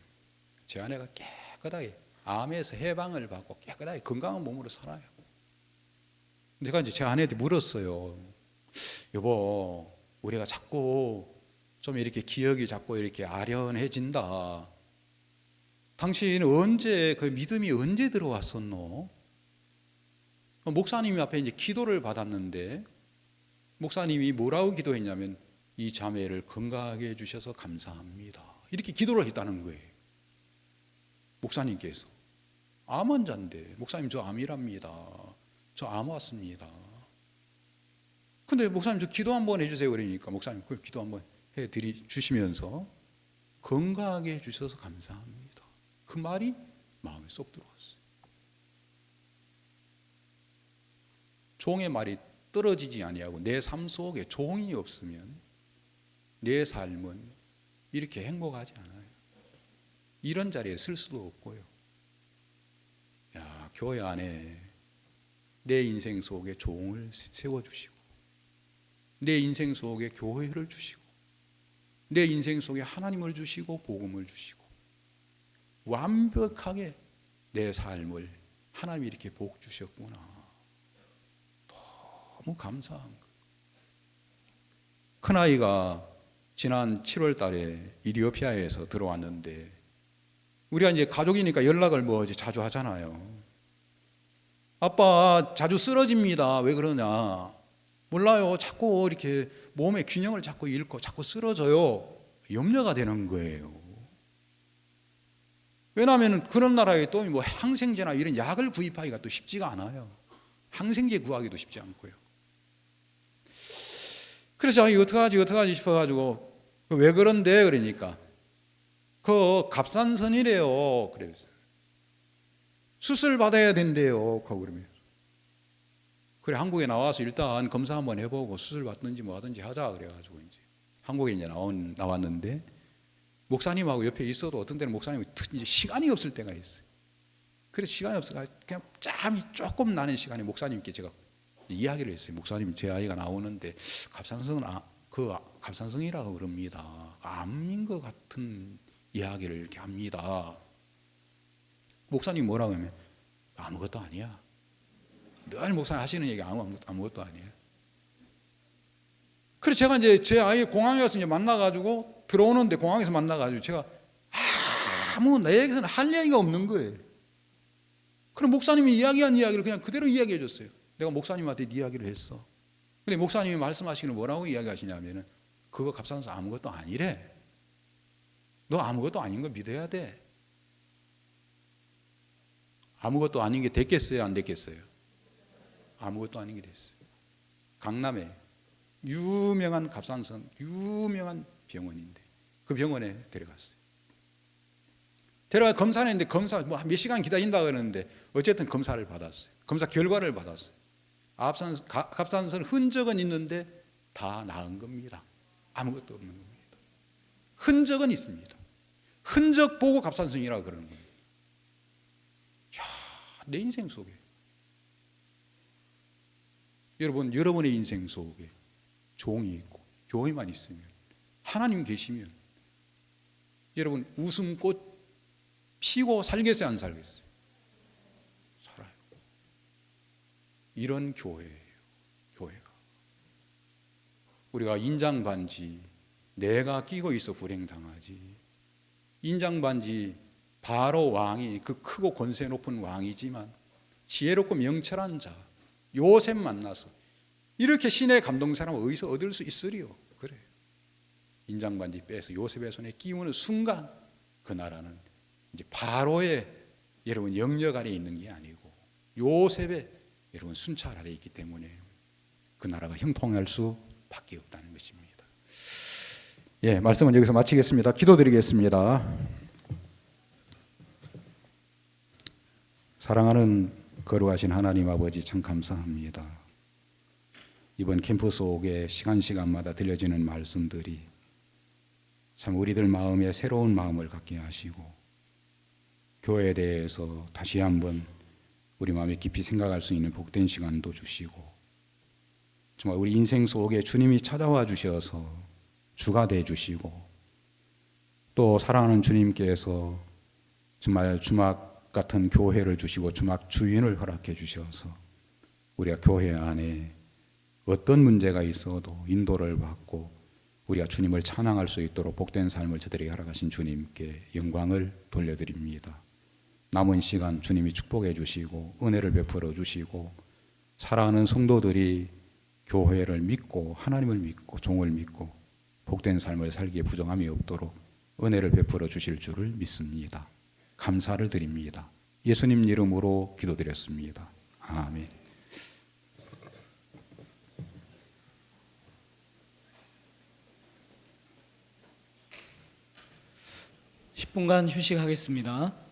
제 아내가 깨끗하게 암에서 해방을 받고 깨끗하게 건강한 몸으로 살아요. 제가 이제 제 아내한테 물었어요. 여보, 우리가 자꾸 좀 이렇게 기억이 자꾸 이렇게 아련해진다. 당신 언제 그 믿음이 언제 들어왔었노? 목사님 앞에 이제 기도를 받았는데 목사님이 뭐라고 기도했냐면 이 자매를 건강하게 해주셔서 감사합니다. 이렇게 기도를 했다는 거예요. 목사님께서 암 환자인데 목사님 저 암이랍니다. 저 암 왔습니다. 근데 목사님 저 기도 한번 해주세요 그러니까 목사님 그 기도 한번 해주시면서 건강하게 해주셔서 감사합니다. 그 말이 마음에 쏙 들어왔어요. 종의 말이 떨어지지 아니하고 내 삶 속에 종이 없으면 내 삶은 이렇게 행복하지 않아요. 이런 자리에 쓸 수도 없고요. 야, 교회 안에 내 인생 속에 종을 세워주시고 내 인생 속에 교회를 주시고 내 인생 속에 하나님을 주시고 복음을 주시고 완벽하게 내 삶을 하나님이 이렇게 복 주셨구나. 너무 감사한 거예요. 큰아이가 지난 7월 달에 이디오피아에서 들어왔는데 우리가 이제 가족이니까 연락을 뭐 자주 하잖아요. 아빠 자주 쓰러집니다. 왜 그러냐? 몰라요. 자꾸 이렇게 몸의 균형을 자꾸 잃고 자꾸 쓰러져요. 염려가 되는 거예요. 왜냐하면 그런 나라에 또 뭐 항생제나 이런 약을 구입하기가 또 쉽지가 않아요. 항생제 구하기도 쉽지 않고요. 그래서 어떡하지 싶어가지고 왜 그런데 그러니까 그 갑상선이래요. 그래서 수술 받아야 된대요. 그러면 그래 한국에 나와서 일단 검사 한번 해보고 수술 받든지 뭐 하든지 하자 그래가지고 이제 한국에 이제 나왔는데 목사님하고 옆에 있어도 어떤 때는 목사님이 이제 시간이 없을 때가 있어요. 그래서 시간이 없어서 그냥 짬이 조금 나는 시간에 목사님께 제가 이야기를 했어요. 목사님 제 아이가 나오는데 갑상선이라고 그럽니다. 암인 것 같은 이야기를 이렇게 합니다. 목사님 뭐라고 하면 아무것도 아니야. 늘 목사님 하시는 얘기 아무것도 아니에요. 그래서 제가 이제 제 아이 공항에 가서 이제 만나가지고 들어오는데 공항에서 만나가지고 제가 아무 내에게서는 할 얘기가 없는 거예요. 그럼 목사님이 이야기한 이야기를 그냥 그대로 이야기해 줬어요. 내가 목사님한테 이야기를 했어. 근데 목사님이 말씀하시기는 뭐라고 이야기하시냐면은 그거 갑상선 아무것도 아니래. 너 아무것도 아닌 거 믿어야 돼. 아무것도 아닌 게 됐겠어요? 안 됐겠어요? 아무것도 아닌 게 됐어요. 강남에 유명한 갑상선 유명한 병원인데 그 병원에 데려갔어요. 데려가 검사를 했는데 검사 뭐 몇 시간 기다린다 그러는데 어쨌든 검사를 받았어요. 검사 결과를 받았어요. 갑상선 흔적은 있는데 다 나은 겁니다. 아무것도 없는 겁니다. 흔적은 있습니다. 흔적 보고 갑상선이라고 그러는 겁니다. 야, 내 인생 속에 여러분의 인생 속에 종이 있고 교회만 있으면 하나님 계시면 여러분 웃음꽃 피고 살겠어요 안 살겠어요? 살아요. 이런 교회예요. 교회가 우리가 인장반지 내가 끼고 있어 불행당하지. 인장반지 바로 왕이 그 크고 권세 높은 왕이지만 지혜롭고 명철한 자 요셉 만나서 이렇게 신의 감동사람을 어디서 얻을 수 있으리요? 그래. 인장반지 빼서 요셉의 손에 끼우는 순간 그 나라는 이제 바로의 여러분 영역 아래 있는 게 아니고 요셉의 여러분 순찰 아래 있기 때문에 그 나라가 형통할 수밖에 없다는 것입니다. 예, 말씀은 여기서 마치겠습니다. 기도드리겠습니다. 사랑하는 거룩하신 하나님 아버지, 참 감사합니다. 이번 캠프 속에 시간마다 들려지는 말씀들이 참 우리들 마음에 새로운 마음을 갖게 하시고, 교회에 대해서 다시 한번 우리 마음에 깊이 생각할 수 있는 복된 시간도 주시고, 정말 우리 인생 속에 주님이 찾아와 주셔서 주가 돼 주시고, 또 사랑하는 주님께서 정말 주막 같은 교회를 주시고 주막 주인을 허락해 주셔서 우리가 교회 안에 어떤 문제가 있어도 인도를 받고 우리가 주님을 찬양할 수 있도록 복된 삶을 저들에게 허락하신 주님께 영광을 돌려드립니다. 남은 시간 주님이 축복해 주시고 은혜를 베풀어 주시고, 사랑하는 성도들이 교회를 믿고 하나님을 믿고 종을 믿고 복된 삶을 살기에 부정함이 없도록 은혜를 베풀어 주실 줄을 믿습니다. 감사를 드립니다. 예수님 이름으로 기도드렸습니다. 아멘. 10분간 휴식하겠습니다.